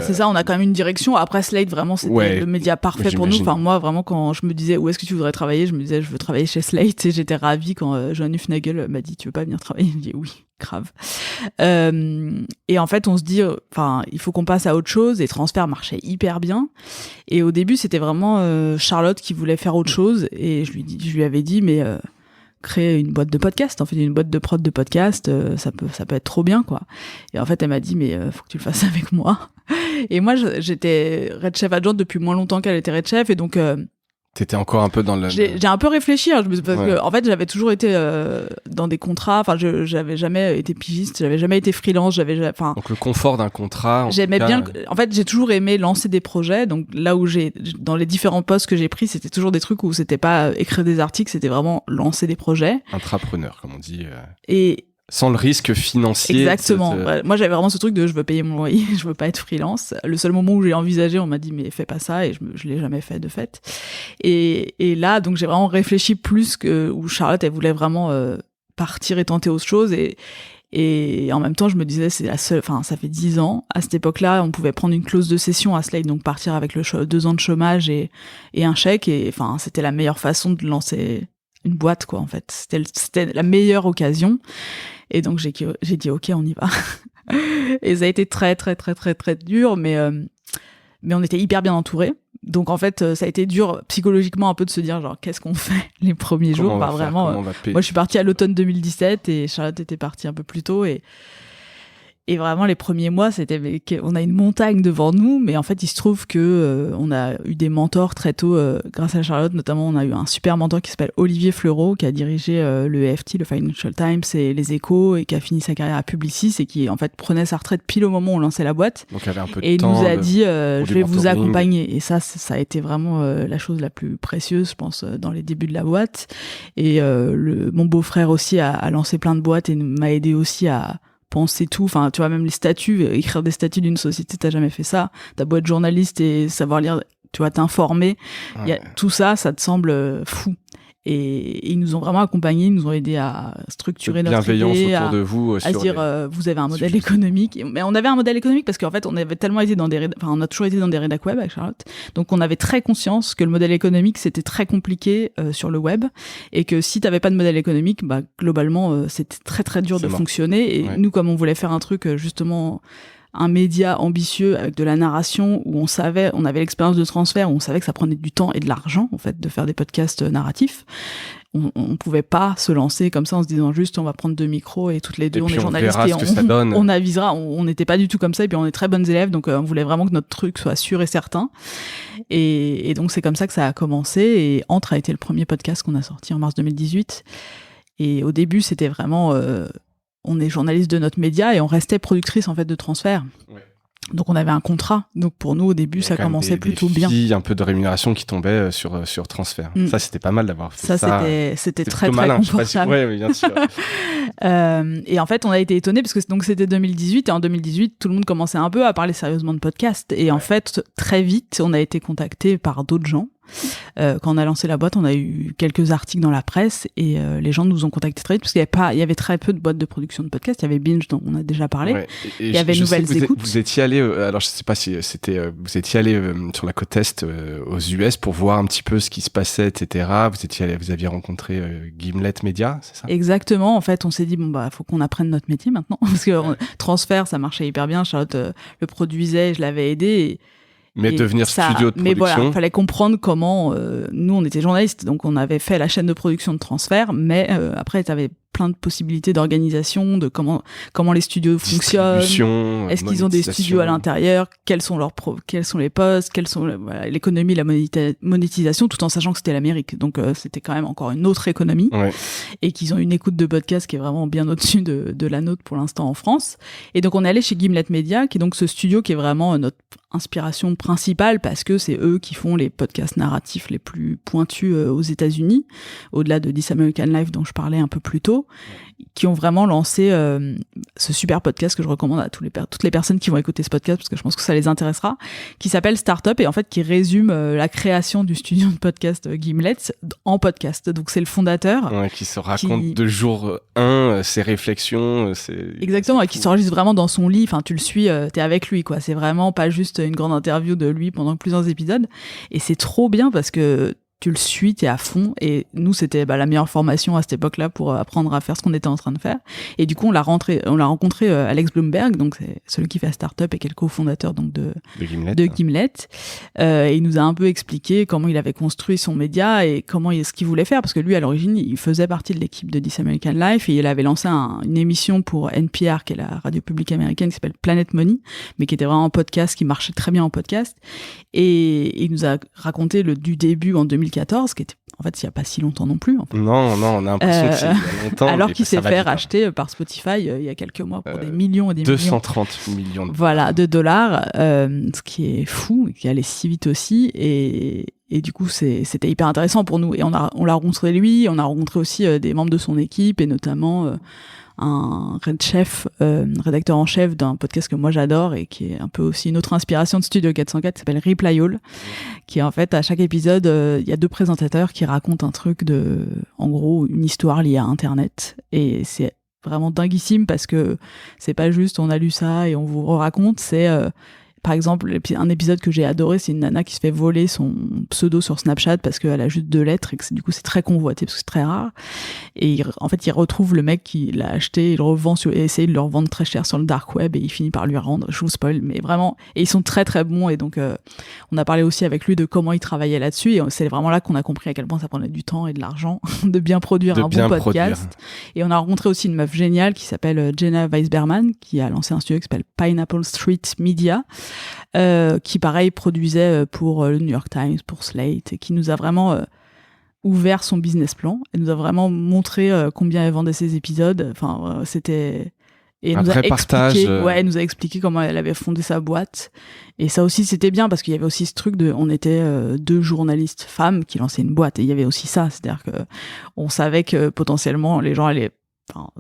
C'est ça, on a quand même une direction. Après, Slate, vraiment, c'était le média parfait pour nous. Enfin, moi, vraiment, quand je me disais où est-ce que tu voudrais travailler, je me disais, je veux travailler chez Slate. Et j'étais ravie quand Johan Hufnagel m'a dit, tu veux pas venir travailler? Je me dis oui, grave. Et en fait, on se dit, il faut qu'on passe à autre chose. Et Transfert marchait hyper bien. Et au début, c'était vraiment Charlotte qui voulait faire autre chose. Et je lui avais dit, mais créer une boîte de podcast, en fait, une boîte de prod de podcast, ça peut être trop bien, quoi. Et en fait, elle m'a dit, mais faut que tu le fasses avec moi. Et moi, j'étais Red Chef adjointe depuis moins longtemps qu'elle était Red Chef, et donc t'étais encore un peu dans le... J'ai un peu réfléchi, parce que en fait, j'avais toujours été dans des contrats. Enfin, j'avais jamais été pigiste, j'avais jamais été freelance, Donc le confort d'un contrat. J'aimais bien. En fait, j'ai toujours aimé lancer des projets. Donc là où dans les différents postes que j'ai pris, c'était toujours des trucs où c'était pas écrire des articles, c'était vraiment lancer des projets. Intrapreneur, comme on dit. Et sans le risque financier. Exactement. Ouais. Moi, j'avais vraiment ce truc de je veux payer mon loyer, je veux pas être freelance. Le seul moment où j'ai envisagé, on m'a dit mais fais pas ça et je l'ai jamais fait de fait. Et là, donc j'ai vraiment réfléchi plus où Charlotte, elle voulait vraiment partir et tenter autre chose et en même temps, je me disais c'est la seule. Enfin, ça fait 10 ans. À cette époque-là, on pouvait prendre une clause de cession à Slate, donc partir avec 2 ans de chômage et un chèque. Et enfin, c'était la meilleure façon de lancer une boîte, quoi. En fait, c'était la meilleure occasion. Et donc j'ai dit ok, on y va. Et ça a été très très très très très dur, mais on était hyper bien entourés. Donc en fait, ça a été dur psychologiquement un peu de se dire genre qu'est-ce qu'on fait les premiers jours. Moi je suis partie à l'automne 2017 et Charlotte était partie un peu plus tôt et vraiment les premiers mois on a une montagne devant nous, mais en fait il se trouve que on a eu des mentors très tôt grâce à Charlotte. Notamment on a eu un super mentor qui s'appelle Olivier Fleureau qui a dirigé le EFT, le Financial Times et les Échos et qui a fini sa carrière à Publicis et qui en fait prenait sa retraite pile au moment où on lançait la boîte. Donc il avait un peu de et temps il nous a dit je vais vous accompagner, et ça a été vraiment la chose la plus précieuse je pense dans les débuts de la boîte. Et mon beau-frère aussi a lancé plein de boîtes et m'a aidé aussi à penser tout, enfin tu vois, même les statuts, écrire des statuts d'une société, t'as jamais fait ça, t'as beau être journaliste et savoir lire, tu vois, t'informer, tout ça te semble fou. Et ils nous ont vraiment accompagnés, ils nous ont aidés à structurer notre idée, autour de vous, à se dire vous avez un modèle économique. Mais on avait un modèle économique parce qu'en fait on avait tellement été on a toujours été dans des rédacs web avec Charlotte, donc on avait très conscience que le modèle économique c'était très compliqué sur le web et que si t'avais pas de modèle économique, globalement c'était très très dur de fonctionner. Et nous, comme on voulait faire un truc justement un média ambitieux avec de la narration où on avait l'expérience de Transfert, où on savait que ça prenait du temps et de l'argent en fait de faire des podcasts narratifs. On pouvait pas se lancer comme ça en se disant juste on va prendre 2 micros et toutes les deux on est journalistes et on avisera. On n'était pas du tout comme ça et puis on est très bonnes élèves, donc on voulait vraiment que notre truc soit sûr et certain. Et donc c'est comme ça que ça a commencé. Et Entre a été le premier podcast qu'on a sorti en mars 2018. Et au début c'était vraiment on est journaliste de notre média et on restait productrice en fait de Transfert. Ouais. Donc on avait un contrat. Donc pour nous au début ça commençait plutôt bien. Il y a un peu de rémunération qui tombait sur Transfert. Ça c'était pas mal d'avoir fait ça. C'était très très confortable. Oui, bien sûr. Et en fait, on a été étonnés parce que donc c'était 2018 et en 2018, tout le monde commençait un peu à parler sérieusement de podcast. Et en fait, très vite, on a été contacté par d'autres gens. Quand on a lancé la boîte, on a eu quelques articles dans la presse et les gens nous ont contactés très vite parce il y avait très peu de boîtes de production de podcasts. Il y avait Binge dont on a déjà parlé. Ouais. Il y avait Nouvelles Écoutes. Vous étiez allé, alors je sais pas si c'était, vous étiez allé sur la côte est aux US pour voir un petit peu ce qui se passait, etc. Vous aviez rencontré Gimlet Media, c'est ça? Exactement. En fait, on s'est dit faut qu'on apprenne notre métier maintenant parce que Transfert, ça marchait hyper bien. Charlotte le produisait, je l'avais aidé. Mais devenir studio de production. Mais voilà, il fallait comprendre comment. Nous, on était journalistes, donc on avait fait la chaîne de production de Transfert, mais après, tu avais plein de possibilités d'organisation, de comment les studios fonctionnent. Est-ce qu'ils ont des studios à l'intérieur? Quels sont les postes? Quelles sont l'économie, la monétisation, tout en sachant que c'était l'Amérique. Donc c'était quand même encore une autre économie. Ouais. Et qu'ils ont une écoute de podcast qui est vraiment bien au-dessus de la nôtre pour l'instant en France. Et donc on est allé chez Gimlet Media, qui est donc ce studio qui est vraiment notre inspiration principale parce que c'est eux qui font les podcasts narratifs les plus pointus aux États-Unis, au-delà de This American Life dont je parlais un peu plus tôt, qui ont vraiment lancé ce super podcast que je recommande à toutes les personnes qui vont écouter ce podcast parce que je pense que ça les intéressera, qui s'appelle Startup et en fait qui résume la création du studio de podcast Gimlet en podcast. Donc c'est le fondateur qui se raconte de jour 1 ses réflexions. Exactement, et qui s'enregistre vraiment dans son lit. Enfin, tu le suis, t'es avec lui, quoi. C'est vraiment pas juste une grande interview de lui pendant plusieurs épisodes. Et c'est trop bien parce que tu le suis, t'es à fond. Et nous, c'était la meilleure formation à cette époque-là pour apprendre à faire ce qu'on était en train de faire. Et du coup, on l'a rencontré Alex Blumberg, donc c'est celui qui fait Startup et qui est le cofondateur donc de Gimlet. Et il nous a un peu expliqué comment il avait construit son média et ce qu'il voulait faire. Parce que lui, à l'origine, il faisait partie de l'équipe de This American Life et il avait lancé une émission pour NPR, qui est la radio publique américaine, qui s'appelle Planet Money, mais qui était vraiment un podcast, qui marchait très bien en podcast. Et il nous a raconté du début en 2014, qui était en fait il n'y a pas si longtemps non plus. En fait. Non, on a l'impression que c'est il y a longtemps. Alors qu'il s'est fait racheter par Spotify il y a quelques mois pour des millions et des 230 millions de dollars, ce qui est fou, et qui allait si vite aussi. Et du coup, c'était hyper intéressant pour nous. Et on l'a rencontré lui, on a rencontré aussi des membres de son équipe, et notamment un rédacteur en chef d'un podcast que moi j'adore et qui est un peu aussi une autre inspiration de Studio 404, qui s'appelle Reply All, qui est en fait à chaque épisode, il y a 2 présentateurs qui racontent un truc en gros, une histoire liée à Internet. Et c'est vraiment dinguissime parce que c'est pas juste on a lu ça et on vous raconte, c'est par exemple, un épisode que j'ai adoré, c'est une nana qui se fait voler son pseudo sur Snapchat parce qu'elle a juste 2 lettres et que du coup c'est très convoité parce que c'est très rare. Et en fait, il retrouve le mec qui l'a acheté, il le revend et essaye de le revendre très cher sur le dark web et il finit par lui rendre. Je vous spoil, mais vraiment. Et ils sont très très bons et donc on a parlé aussi avec lui de comment il travaillait là-dessus et c'est vraiment là qu'on a compris à quel point ça prenait du temps et de l'argent de bien produire un bon podcast. Et on a rencontré aussi une meuf géniale qui s'appelle Jenna Weisberman, qui a lancé un studio qui s'appelle Pineapple Street Media. Qui pareil produisait pour le New York Times, pour Slate, et qui nous a vraiment ouvert son business plan et nous a vraiment montré combien elle vendait ses épisodes. Enfin, c'était et un vrai partage. Elle nous a expliqué comment elle avait fondé sa boîte. Et ça aussi, c'était bien parce qu'il y avait aussi ce truc on était 2 journalistes femmes qui lançaient une boîte et il y avait aussi ça, c'est-à-dire que on savait que potentiellement les gens allaient. Enfin,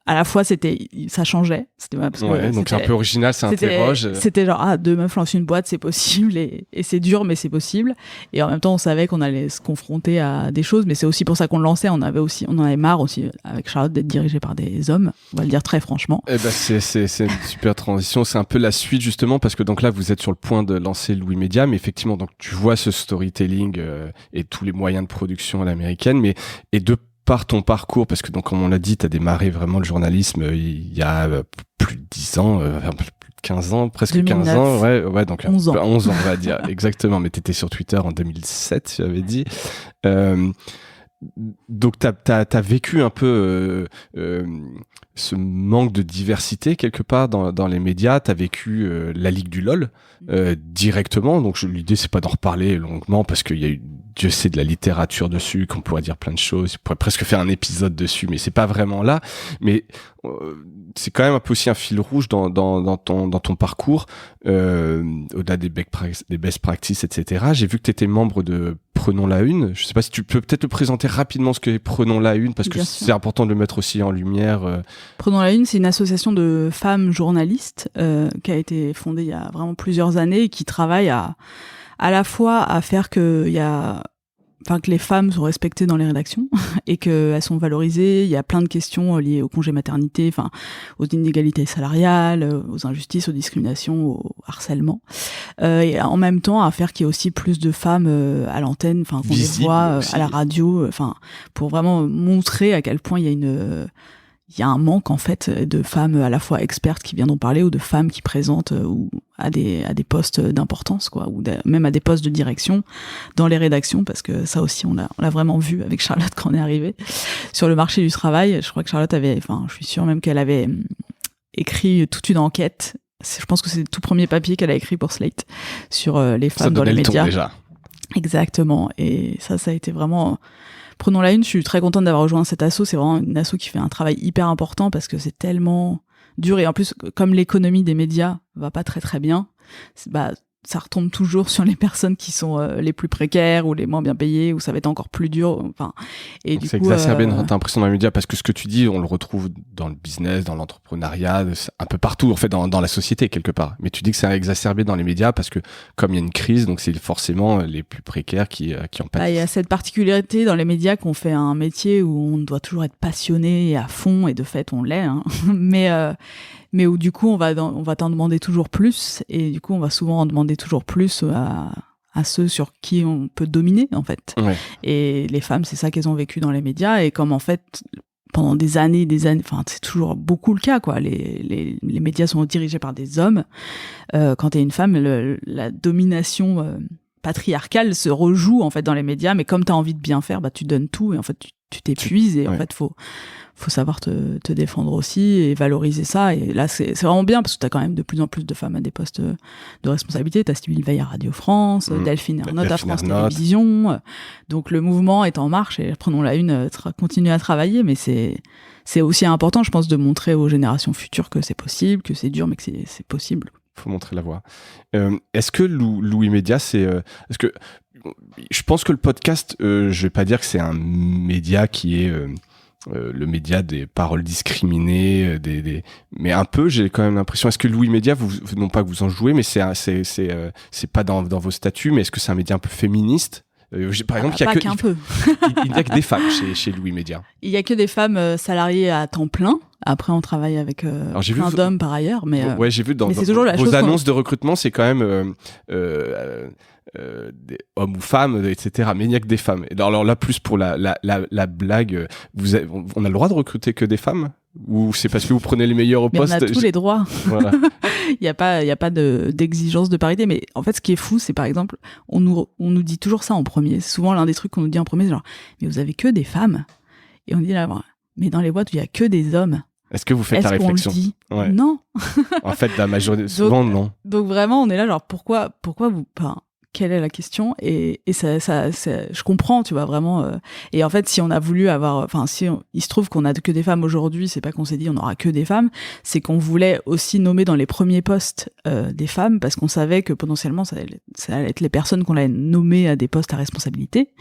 à la fois ça changeait, donc c'est un peu original, ça interroge. C'était genre 2 meufs lancent une boîte, c'est possible et c'est dur mais c'est possible. Et en même temps on savait qu'on allait se confronter à des choses, mais c'est aussi pour ça qu'on le lançait. On en avait marre aussi avec Charlotte d'être dirigée par des hommes, on va le dire très franchement. Et c'est une super transition, c'est un peu la suite justement parce que donc là vous êtes sur le point de lancer Louis Media, mais effectivement donc tu vois ce storytelling et tous les moyens de production à l'américaine, et par ton parcours, parce que donc comme on l'a dit, tu as démarré vraiment le journalisme il y a plus de 10 ans, plus de 15 ans, presque 2009, 15 ans, ouais, donc 11 ans. 11 ans on va dire, exactement, mais tu étais sur Twitter en 2007, tu avais dit. Donc t'as vécu un peu ce manque de diversité quelque part dans les médias. T'as vécu la Ligue du LOL directement, donc l'idée c'est pas d'en reparler longuement parce qu'il y a eu, Dieu sait, de la littérature dessus, qu'on pourrait dire plein de choses, on pourrait presque faire un épisode dessus, mais c'est pas vraiment là. Mais c'est quand même un peu aussi un fil rouge dans ton parcours, au-delà des best practices, etc. J'ai vu que tu étais membre de Prenons la Une. Je sais pas si tu peux peut-être te présenter rapidement ce qu'est Prenons la Une, parce que c'est important de le mettre aussi en lumière. Prenons la Une, c'est une association de femmes journalistes qui a été fondée il y a vraiment plusieurs années et qui travaille à la fois à faire que les femmes sont respectées dans les rédactions et qu'elles sont valorisées. Il y a plein de questions liées au congé maternité, aux inégalités salariales, aux injustices, aux discriminations, au harcèlement. Et en même temps, à faire qu'il y ait aussi plus de femmes à l'antenne, qu'on les voit à la radio, pour vraiment montrer à quel point il y a un manque en fait de femmes à la fois expertes qui viendront parler ou de femmes qui présentent ou à des postes d'importance quoi, ou même à des postes de direction dans les rédactions, parce que ça aussi on l'a vraiment vu avec Charlotte quand on est arrivé sur le marché du travail. Je crois que Charlotte je suis sûre même qu'elle avait écrit toute une enquête. Je pense que c'est le tout premier papier qu'elle a écrit pour Slate sur les femmes dans les médias. Déjà. Exactement. Et ça a été vraiment. Prenons la Une, je suis très contente d'avoir rejoint cet asso. C'est vraiment une asso qui fait un travail hyper important parce que c'est tellement dur. Et en plus, comme l'économie des médias va pas très très bien, ça retombe toujours sur les personnes qui sont les plus précaires ou les moins bien payées, où ça va être encore plus dur. Et du coup, c'est exacerbé notre impression dans les médias, parce que ce que tu dis, on le retrouve dans le business, dans l'entrepreneuriat, un peu partout, en fait, dans la société, quelque part. Mais tu dis que c'est exacerbé dans les médias parce que, comme il y a une crise, donc c'est forcément les plus précaires qui en pâtissent. Il y a cette particularité dans les médias qu'on fait un métier où on doit toujours être passionné et à fond, et de fait, on l'est, hein. Mais où du coup on va t'en demander toujours plus, et du coup on va souvent en demander toujours plus à ceux sur qui on peut dominer en fait. Ouais. Et les femmes, c'est ça qu'elles ont vécu dans les médias, et comme en fait pendant des années, c'est toujours beaucoup le cas quoi. Les médias sont dirigés par des hommes. Quand t'es une femme, la domination patriarcale se rejoue en fait dans les médias, mais comme t'as envie de bien faire, tu donnes tout, et en fait tu t'épuises, et en fait faut savoir te défendre aussi et valoriser ça. Et là c'est vraiment bien parce que t'as quand même de plus en plus de femmes à des postes de responsabilité. T'as Sybille Veil à Radio France, Delphine Ernotte à France Télévisions. Donc le mouvement est en marche, et Prenons la Une continue à travailler, mais c'est aussi important, je pense, de montrer aux générations futures que c'est possible, que c'est dur, mais que c'est possible. Faut montrer la voie. Est-ce que Louis Média, est-ce que je pense que le podcast, je vais pas dire que c'est un média qui est le média des paroles discriminées, mais un peu, j'ai quand même l'impression. Est-ce que Louis Média, non pas que vous en jouez, mais c'est pas dans vos statuts, mais est-ce que c'est un média un peu féministe? Par exemple, il n'y a que des femmes chez Louis Média. Il n'y a que des femmes salariées à temps plein. Après, on travaille avec plein d'hommes par ailleurs. Mais, j'ai vu dans vos annonces de recrutement, c'est quand même des hommes ou femmes, etc. Mais il n'y a que des femmes. Et alors là, plus pour la blague, on a le droit de recruter que des femmes? Ou c'est parce que vous prenez les meilleurs au poste? On a tous les droits. Voilà. Il y a pas d'exigence de parité. Mais en fait, ce qui est fou, c'est par exemple, on nous dit toujours ça en premier. C'est souvent l'un des trucs qu'on nous dit en premier, c'est genre, mais vous avez que des femmes. Et on dit là, mais dans les boîtes où il y a que des hommes. Est-ce que vous faites la réflexion? On le dit? Ouais. Non. En fait, la majorité, souvent, non. Donc vraiment, on est là, genre, pourquoi vous, quelle est la question? Et ça, je comprends, tu vois, vraiment. Et en fait, si on a voulu avoir, il se trouve qu'on a que des femmes aujourd'hui, c'est pas qu'on s'est dit on aura que des femmes, c'est qu'on voulait aussi nommer dans les premiers postes des femmes, parce qu'on savait que potentiellement ça allait être les personnes qu'on allait nommer à des postes à responsabilité,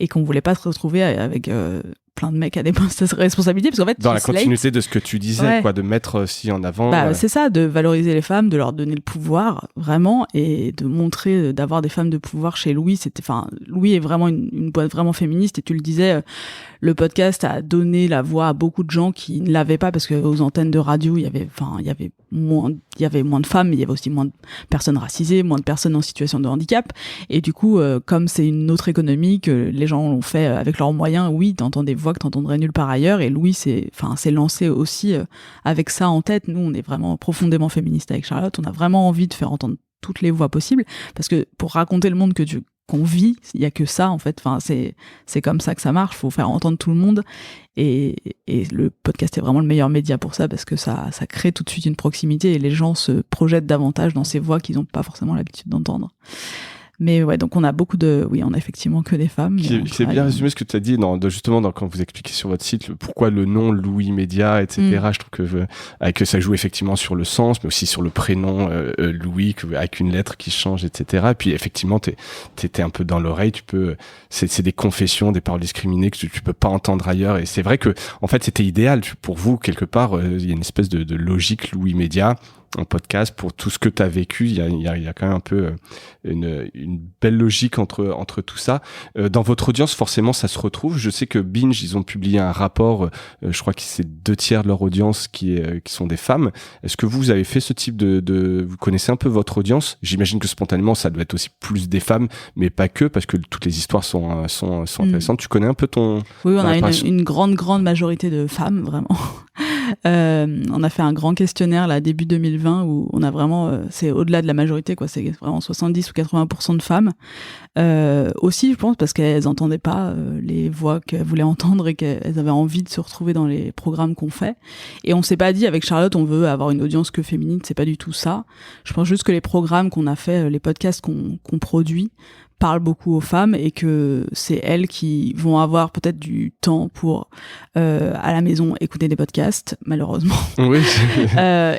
et qu'on voulait pas se retrouver avec plein de mecs à des postes de responsabilité, parce qu'en fait dans la continuité de ce que tu disais, quoi, de mettre aussi en avant c'est ça, de valoriser les femmes, de leur donner le pouvoir vraiment, et de montrer, d'avoir des femmes de pouvoir chez Louis. Louis est vraiment une boîte vraiment féministe, et tu le disais, le podcast a donné la voix à beaucoup de gens qui ne l'avaient pas, parce que aux antennes de radio il y avait moins de femmes, mais il y avait aussi moins de personnes racisées, moins de personnes en situation de handicap, et du coup comme c'est une autre économie, que les gens l'ont fait avec leurs moyens, oui, t'entends des voix que t'entendrais nulle part ailleurs, et Louis s'est lancé aussi avec ça en tête. Nous, on est vraiment profondément féministes avec Charlotte, on a vraiment envie de faire entendre toutes les voix possibles, parce que pour raconter le monde que tu qu'on vit. Il y a que ça en fait. Enfin, c'est comme ça que ça marche. Faut faire entendre tout le monde. Et le podcast est vraiment le meilleur média pour ça parce que ça crée tout de suite une proximité et les gens se projettent davantage dans ces voix qu'ils n'ont pas forcément l'habitude d'entendre. Mais ouais, donc on a on a effectivement que des femmes. C'est bien résumé ce que tu as dit justement quand vous expliquez sur votre site pourquoi le nom Louis Média, etc. Je trouve que ça joue effectivement sur le sens, mais aussi sur le prénom Louis, avec une lettre qui change, etc. Et puis effectivement, t'es un peu dans l'oreille, c'est des confessions, des paroles discriminées que tu peux pas entendre ailleurs. Et c'est vrai que en fait, c'était idéal pour vous quelque part. Il y a une espèce de logique Louis Média en podcast pour tout ce que tu as vécu. Il y a quand même un peu une belle logique entre tout ça. Dans votre audience, forcément, ça se retrouve. Je sais que Binge, ils ont publié un rapport, je crois que c'est 2/3 de leur audience qui sont des femmes. Est-ce que vous avez fait ce type vous connaissez un peu votre audience? J'imagine que spontanément, ça doit être aussi plus des femmes, mais pas que, parce que toutes les histoires sont intéressantes. Tu connais un peu ton... Oui, on a une grande majorité de femmes, vraiment. On a fait un grand questionnaire là début 2020 où on a vraiment c'est au-delà de la majorité quoi, c'est vraiment 70 ou 80% de femmes. Aussi je pense parce qu'elles entendaient pas les voix qu'elles voulaient entendre et qu'elles avaient envie de se retrouver dans les programmes qu'on fait. Et on s'est pas dit avec Charlotte on veut avoir une audience que féminine, c'est pas du tout ça. Je pense juste que les programmes qu'on a fait, les podcasts qu'on produit parle beaucoup aux femmes et que c'est elles qui vont avoir peut-être du temps pour à la maison écouter des podcasts malheureusement. Oui.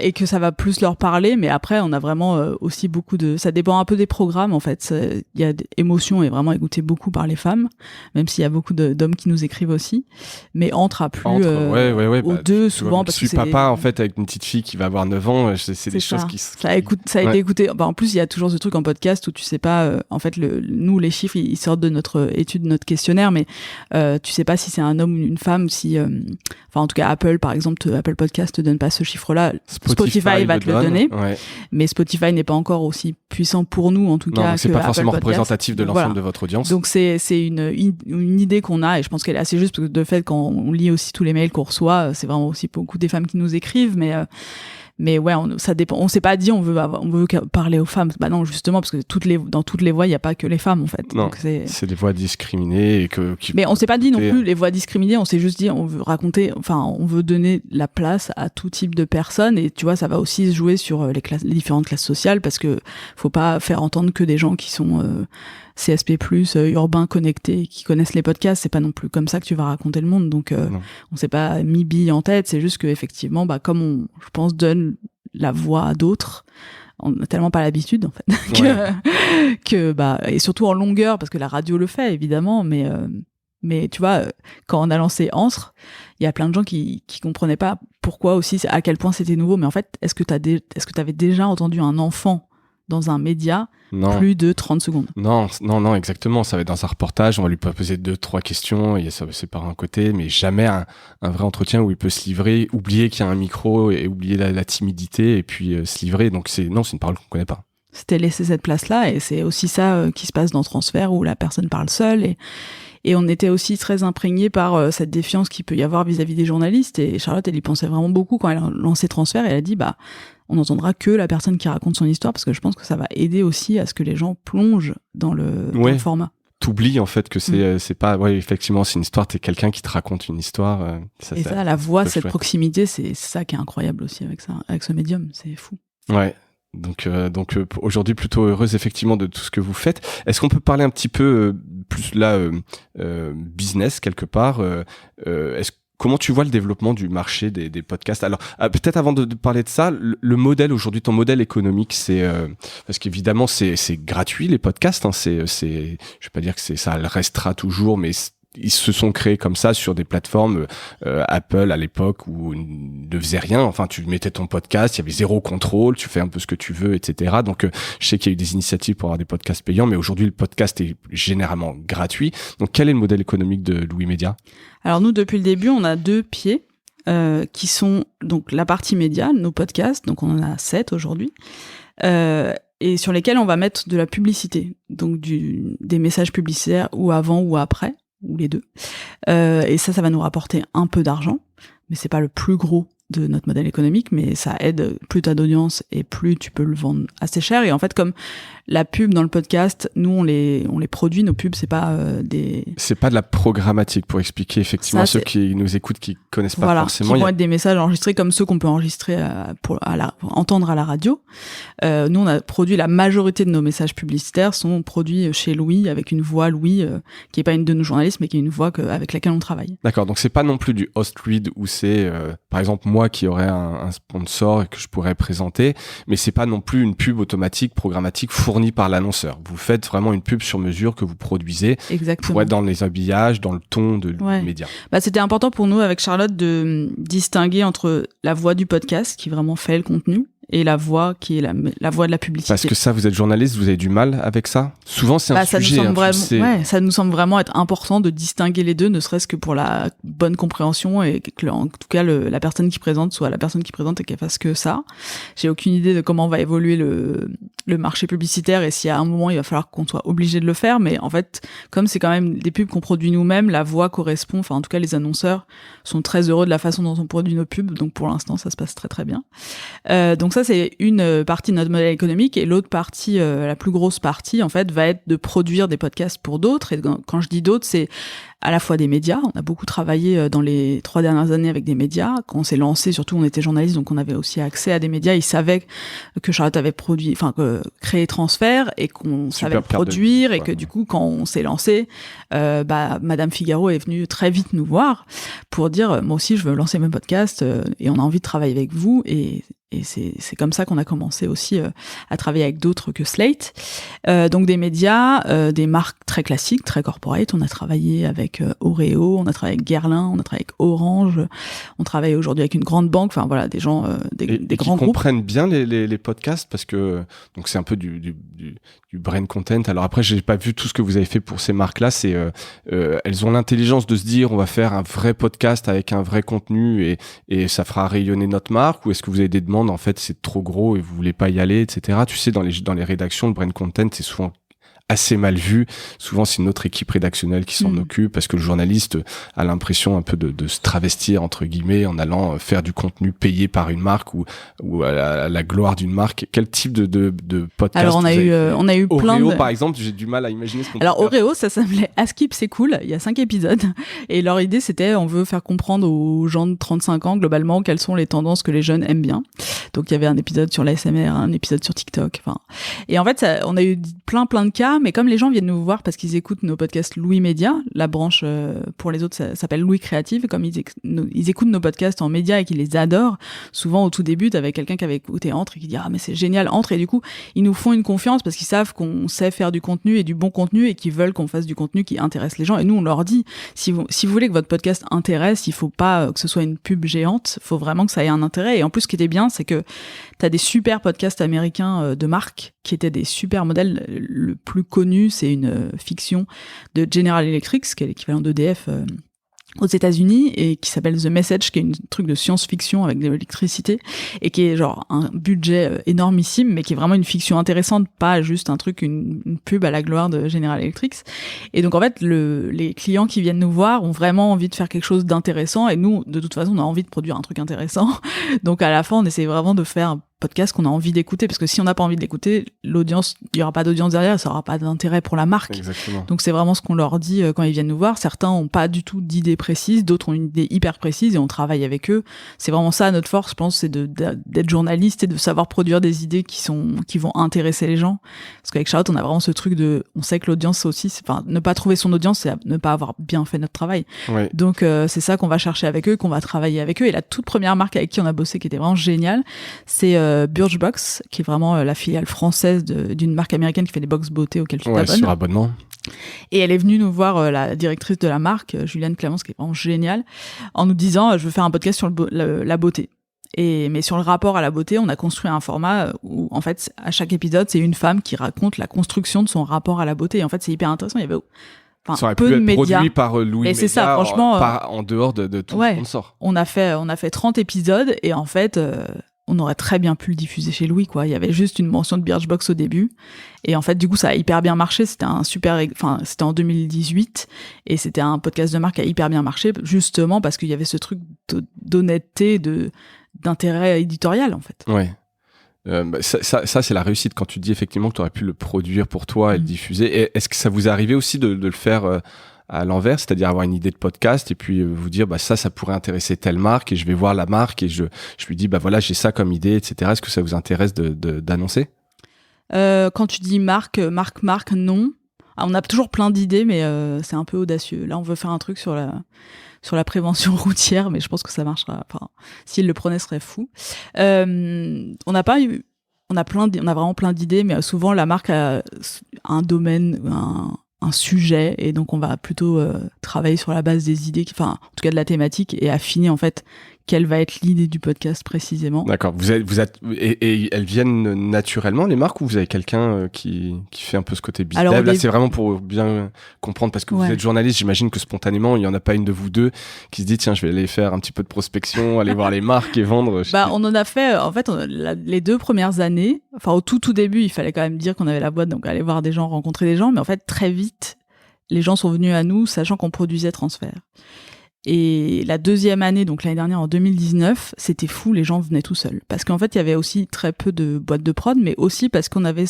Et que ça va plus leur parler, mais après on a vraiment aussi beaucoup ça dépend un peu des programmes en fait. Il y a Émotion est vraiment écouté beaucoup par les femmes, même s'il y a beaucoup d'hommes qui nous écrivent aussi, mais Entre a plu aux deux souvent parce que c'est papa en fait avec une petite fille qui va avoir 9 ans, c'est des choses qui ça a été écouté. En plus il y a toujours ce truc en podcast où tu sais pas en fait nous les chiffres ils sortent de notre étude, de notre questionnaire, mais tu sais pas si c'est un homme ou une femme, si enfin en tout cas Apple par exemple, Apple Podcast te donne pas ce chiffre-là, Spotify va te le donner, mais Spotify n'est pas encore aussi puissant pour nous en tout cas. C'est pas forcément représentatif de l'ensemble de votre audience. Donc c'est une idée qu'on a et je pense qu'elle est assez juste parce que de fait quand on lit aussi tous les mails qu'on reçoit, c'est vraiment aussi beaucoup des femmes qui nous écrivent, mais ouais, ça dépend. On s'est pas dit on veut parler aux femmes. Bah non, justement parce que dans toutes les voix, il y a pas que les femmes en fait. Non, donc c'est des voix discriminées mais on s'est pas dit non plus les voix discriminées, on s'est juste dit on veut donner la place à tout type de personnes et tu vois, ça va aussi se jouer sur les différentes classes sociales parce que faut pas faire entendre que des gens qui sont CSP+, urbains, connectés, qui connaissent les podcasts, c'est pas non plus comme ça que tu vas raconter le monde. Donc, on s'est pas mis bille en tête, c'est juste que effectivement, comme je pense, donne la voix à d'autres, on n'a tellement pas l'habitude, en fait, et surtout en longueur, parce que la radio le fait, évidemment, mais tu vois, quand on a lancé Anstre, il y a plein de gens qui comprenaient pas pourquoi aussi, à quel point c'était nouveau. Mais en fait, est-ce que t'avais déjà entendu un enfant dans un média plus de 30 secondes? Non, exactement. Ça va être dans un reportage, on va lui poser 2-3 questions, et ça c'est par un côté, mais jamais un vrai entretien où il peut se livrer, oublier qu'il y a un micro et oublier la timidité et puis se livrer. Donc c'est une parole qu'on connaît pas. C'était laisser cette place-là et c'est aussi ça qui se passe dans Transfert où la personne parle seule et on était aussi très imprégnés par cette défiance qu'il peut y avoir vis-à-vis des journalistes et Charlotte, elle y pensait vraiment beaucoup quand elle a lancé Transfert et elle a dit on n'entendra que la personne qui raconte son histoire parce que je pense que ça va aider aussi à ce que les gens plongent dans le format. T'oublies en fait que c'est pas effectivement c'est une histoire, t'es quelqu'un qui te raconte une histoire. Ça la voix, cette proximité, c'est ça qui est incroyable aussi avec ce médium, c'est fou. Ouais. Donc aujourd'hui plutôt heureuse effectivement de tout ce que vous faites. Est-ce qu'on peut parler un petit peu plus là business quelque part Comment tu vois le développement du marché des podcasts? Alors, peut-être avant de parler de ça, le modèle aujourd'hui, ton modèle économique, c'est parce qu'évidemment c'est gratuit les podcasts. Hein, je vais pas dire que ça le restera toujours, mais ils se sont créés comme ça sur des plateformes Apple à l'époque où ne faisait rien. Enfin, tu mettais ton podcast, il y avait zéro contrôle, tu fais un peu ce que tu veux, etc. Donc, je sais qu'il y a eu des initiatives pour avoir des podcasts payants, mais aujourd'hui, le podcast est généralement gratuit. Donc, quel est le modèle économique de Louis Média? Alors, nous, depuis le début, on a 2 pieds qui sont donc la partie média, nos podcasts. Donc, on en a 7 aujourd'hui. Et sur lesquels on va mettre de la publicité. Donc, des messages publicitaires ou avant ou après, ou les deux. Et ça va nous rapporter un peu d'argent, mais c'est pas le plus gros de notre modèle économique, mais ça aide, plus t'as d'audience et plus tu peux le vendre assez cher. Et en fait, comme la pub dans le podcast, nous on les produit, nos pubs, c'est pas c'est pas de la programmatique, pour expliquer effectivement à ceux qui nous écoutent, qui connaissent pas forcément. Qui vont être des messages enregistrés comme ceux qu'on peut enregistrer pour entendre à la radio. Nous on a produit, la majorité de nos messages publicitaires sont produits chez Louis, avec une voix Louis qui est pas une de nos journalistes, mais qui est une voix avec laquelle on travaille. D'accord, donc c'est pas non plus du host read où c'est par exemple moi qui aurais un sponsor et que je pourrais présenter, mais c'est pas non plus une pub automatique programmatique fournie par l'annonceur. Vous faites vraiment une pub sur mesure que vous produisez. Exactement. Pour être dans les habillages, dans le ton du média. C'était important pour nous avec Charlotte de distinguer entre la voix du podcast qui vraiment fait le contenu et la voix qui est la voix de la publicité. Parce que ça, vous êtes journaliste, vous avez du mal avec ça? Souvent, c'est un sujet. Ça nous semble vraiment être important de distinguer les deux, ne serait-ce que pour la bonne compréhension et que, en tout cas, la personne qui présente soit la personne qui présente et qu'elle fasse que ça. J'ai aucune idée de comment va évoluer le marché publicitaire et si à un moment il va falloir qu'on soit obligé de le faire, mais en fait, comme c'est quand même des pubs qu'on produit nous-mêmes, la voix correspond, enfin en tout cas les annonceurs sont très heureux de la façon dont on produit nos pubs, donc pour l'instant ça se passe très très bien. Donc ça c'est une partie de notre modèle économique, et l'autre partie, la plus grosse partie en fait, va être de produire des podcasts pour d'autres. Et quand je dis d'autres, c'est à la fois des médias. On a beaucoup travaillé dans les 3 dernières années avec des médias. Quand on s'est lancé, surtout on était journaliste, donc on avait aussi accès à des médias. Ils savaient que Charlotte avait créé Transfert et qu'on savait produire, et que du coup quand on s'est lancé, Madame Figaro est venue très vite nous voir pour dire moi aussi je veux lancer mes podcasts et on a envie de travailler avec vous, et c'est comme ça qu'on a commencé aussi à travailler avec d'autres que Slate. Donc des médias, des marques très classiques, très corporate. On a travaillé avec Oreo, on a travaillé avec Guerlain, on a travaillé avec Orange, on travaille aujourd'hui avec une grande banque. Enfin voilà, des gens, des grands groupes. Qui comprennent bien les podcasts, parce que donc c'est un peu du brain content. Alors après, j'ai pas vu tout ce que vous avez fait pour ces marques-là. C'est elles ont l'intelligence de se dire on va faire un vrai podcast avec un vrai contenu et ça fera rayonner notre marque, ou est-ce que vous avez des demandes en fait c'est trop gros et vous voulez pas y aller, etc. Tu sais, dans les rédactions, le brain content c'est souvent assez mal vu. Souvent, c'est notre équipe rédactionnelle qui s'en occupe, parce que le journaliste a l'impression un peu de se travestir, entre guillemets, en allant faire du contenu payé par une marque ou à la gloire d'une marque. Quel type de podcast? Alors, on a eu plein Oreo, par exemple, j'ai du mal à imaginer ce qu'on peut faire. Alors, Oreo, ça s'appelait Askip, c'est cool. Il y a 5 épisodes. Et leur idée, c'était, on veut faire comprendre aux gens de 35 ans, globalement, quelles sont les tendances que les jeunes aiment bien. Donc, il y avait un épisode sur l'ASMR, un épisode sur TikTok. Et en fait, on a eu plein de cas. Mais comme les gens viennent nous voir parce qu'ils écoutent nos podcasts Louis Média, la branche pour les autres ça s'appelle Louis Créative, comme ils écoutent nos podcasts en média et qu'ils les adorent, souvent au tout début t'avais quelqu'un qui avait écouté Entre et qui dit ah mais c'est génial Entre, et du coup ils nous font une confiance parce qu'ils savent qu'on sait faire du contenu et du bon contenu et qu'ils veulent qu'on fasse du contenu qui intéresse les gens. Et nous on leur dit si vous voulez que votre podcast intéresse, il faut pas que ce soit une pub géante, faut vraiment que ça ait un intérêt. Et en plus ce qui était bien, c'est que t'as des super podcasts américains de marque qui étaient des super modèles. Le plus connu, c'est une fiction de General Electric, qui est l'équivalent d'EDF aux États-Unis, et qui s'appelle The Message, qui est un truc de science-fiction avec de l'électricité, et qui est genre un budget énormissime, mais qui est vraiment une fiction intéressante, pas juste un truc, une pub à la gloire de General Electric. Et donc en fait, les clients qui viennent nous voir ont vraiment envie de faire quelque chose d'intéressant, et nous, de toute façon, on a envie de produire un truc intéressant. Donc à la fin, on essaie vraiment de faire podcast qu'on a envie d'écouter, parce que si on n'a pas envie de l'écouter, l'audience, il y aura pas d'audience derrière, ça aura pas d'intérêt pour la marque. Exactement. Donc c'est vraiment ce qu'on leur dit quand ils viennent nous voir. Certains ont pas du tout d'idées précises, d'autres ont une idée hyper précise et on travaille avec eux. C'est vraiment ça notre force, je pense, c'est d'être journaliste et de savoir produire des idées qui vont intéresser les gens. Parce qu'avec Charlotte, on a vraiment ce truc on sait que l'audience aussi, ne pas trouver son audience, c'est ne pas avoir bien fait notre travail. Oui. Donc c'est ça qu'on va chercher avec eux, qu'on va travailler avec eux. Et la toute première marque avec qui on a bossé, qui était vraiment géniale, c'est Birchbox, qui est vraiment la filiale française d'une marque américaine qui fait des box beauté auxquelles tu t'abonnes. Sur abonnement. Et elle est venue nous voir, la directrice de la marque, Juliane Clémence, qui est vraiment géniale, en nous disant je veux faire un podcast sur la beauté. Mais sur le rapport à la beauté, on a construit un format où en fait à chaque épisode c'est une femme qui raconte la construction de son rapport à la beauté. Et en fait c'est hyper intéressant. Il y avait ça aurait peu pu de être médias. Produit par Louis Média, c'est ça, franchement, en dehors de tout ce qu'on sort. On a fait 30 épisodes et en fait on aurait très bien pu le diffuser chez Louis, quoi. Il y avait juste une mention de Birchbox au début. Et en fait, du coup, ça a hyper bien marché. C'était c'était en 2018. Et c'était un podcast de marque qui a hyper bien marché, justement parce qu'il y avait ce truc d'honnêteté, d'intérêt éditorial, en fait. Ouais. Ça, c'est la réussite quand tu dis effectivement que tu aurais pu le produire pour toi et le diffuser. Et est-ce que ça vous est arrivé aussi de le faire à l'envers, c'est-à-dire avoir une idée de podcast et puis vous dire ça pourrait intéresser telle marque et je vais voir la marque et je lui dis voilà, j'ai ça comme idée, etc. Est-ce que ça vous intéresse d'annoncer? Quand tu dis marque, non. On a toujours plein d'idées, mais c'est un peu audacieux. Là, on veut faire un truc sur la prévention routière, mais je pense que ça marchera. Enfin, s'il le prenait, ce serait fou. On a vraiment plein d'idées, mais souvent la marque a un domaine, un sujet, et donc on va plutôt travailler sur la base des idées, en tout cas de la thématique, et affiner en fait quelle va être l'idée du podcast précisément. D'accord. Et elles viennent naturellement, les marques, ou vous avez quelqu'un qui fait un peu ce côté business? Là, c'est vraiment pour bien comprendre, parce que vous êtes journaliste, j'imagine que spontanément, il n'y en a pas une de vous deux qui se dit, tiens, je vais aller faire un petit peu de prospection, aller voir les marques et vendre. On en a fait, en fait, les 2 premières années, au tout début, il fallait quand même dire qu'on avait la boîte, donc aller voir des gens, rencontrer des gens, mais en fait, très vite, les gens sont venus à nous, sachant qu'on produisait Transfert. Et la 2e année, donc l'année dernière en 2019, c'était fou, les gens venaient tout seuls. Parce qu'en fait, il y avait aussi très peu de boîtes de prod, mais aussi parce qu'on avait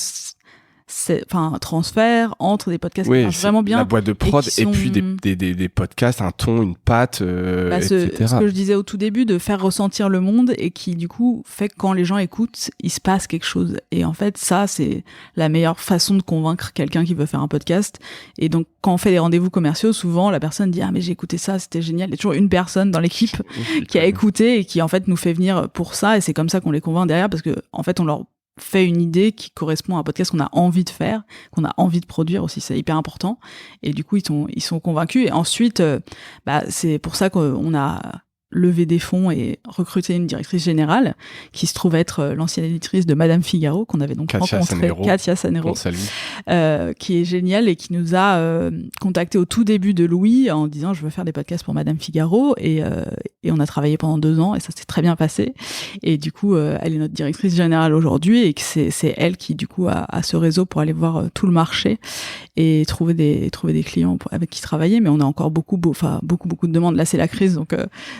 Transfert entre des podcasts qui marchent vraiment bien. La boîte de prod et puis des podcasts, un ton, une patte, etc. Ce que je disais au tout début, de faire ressentir le monde et qui, du coup, fait que quand les gens écoutent, il se passe quelque chose. Et en fait, ça, c'est la meilleure façon de convaincre quelqu'un qui veut faire un podcast. Et donc, quand on fait des rendez-vous commerciaux, souvent, la personne dit « Ah, mais j'ai écouté ça, c'était génial ». Il y a toujours une personne dans l'équipe qui a écouté et qui, en fait, nous fait venir pour ça. Et c'est comme ça qu'on les convainc derrière, parce que, en fait, on leur fait une idée qui correspond à un podcast qu'on a envie de faire, qu'on a envie de produire aussi, c'est hyper important. Et du coup, ils sont convaincus. Et ensuite, c'est pour ça qu'on a levé des fonds et recruté une directrice générale qui se trouve être l'ancienne éditrice de Madame Figaro, qu'on avait donc rencontrée, Katia Sanero, qui est géniale et qui nous a contacté au tout début de Louis en disant je veux faire des podcasts pour Madame Figaro, et on a travaillé pendant 2 ans et ça s'est très bien passé. Et du coup, elle est notre directrice générale aujourd'hui, et que c'est elle qui du coup a ce réseau pour aller voir tout le marché et trouver des clients avec qui travailler. Mais on a encore beaucoup de demandes. Là, c'est la crise, donc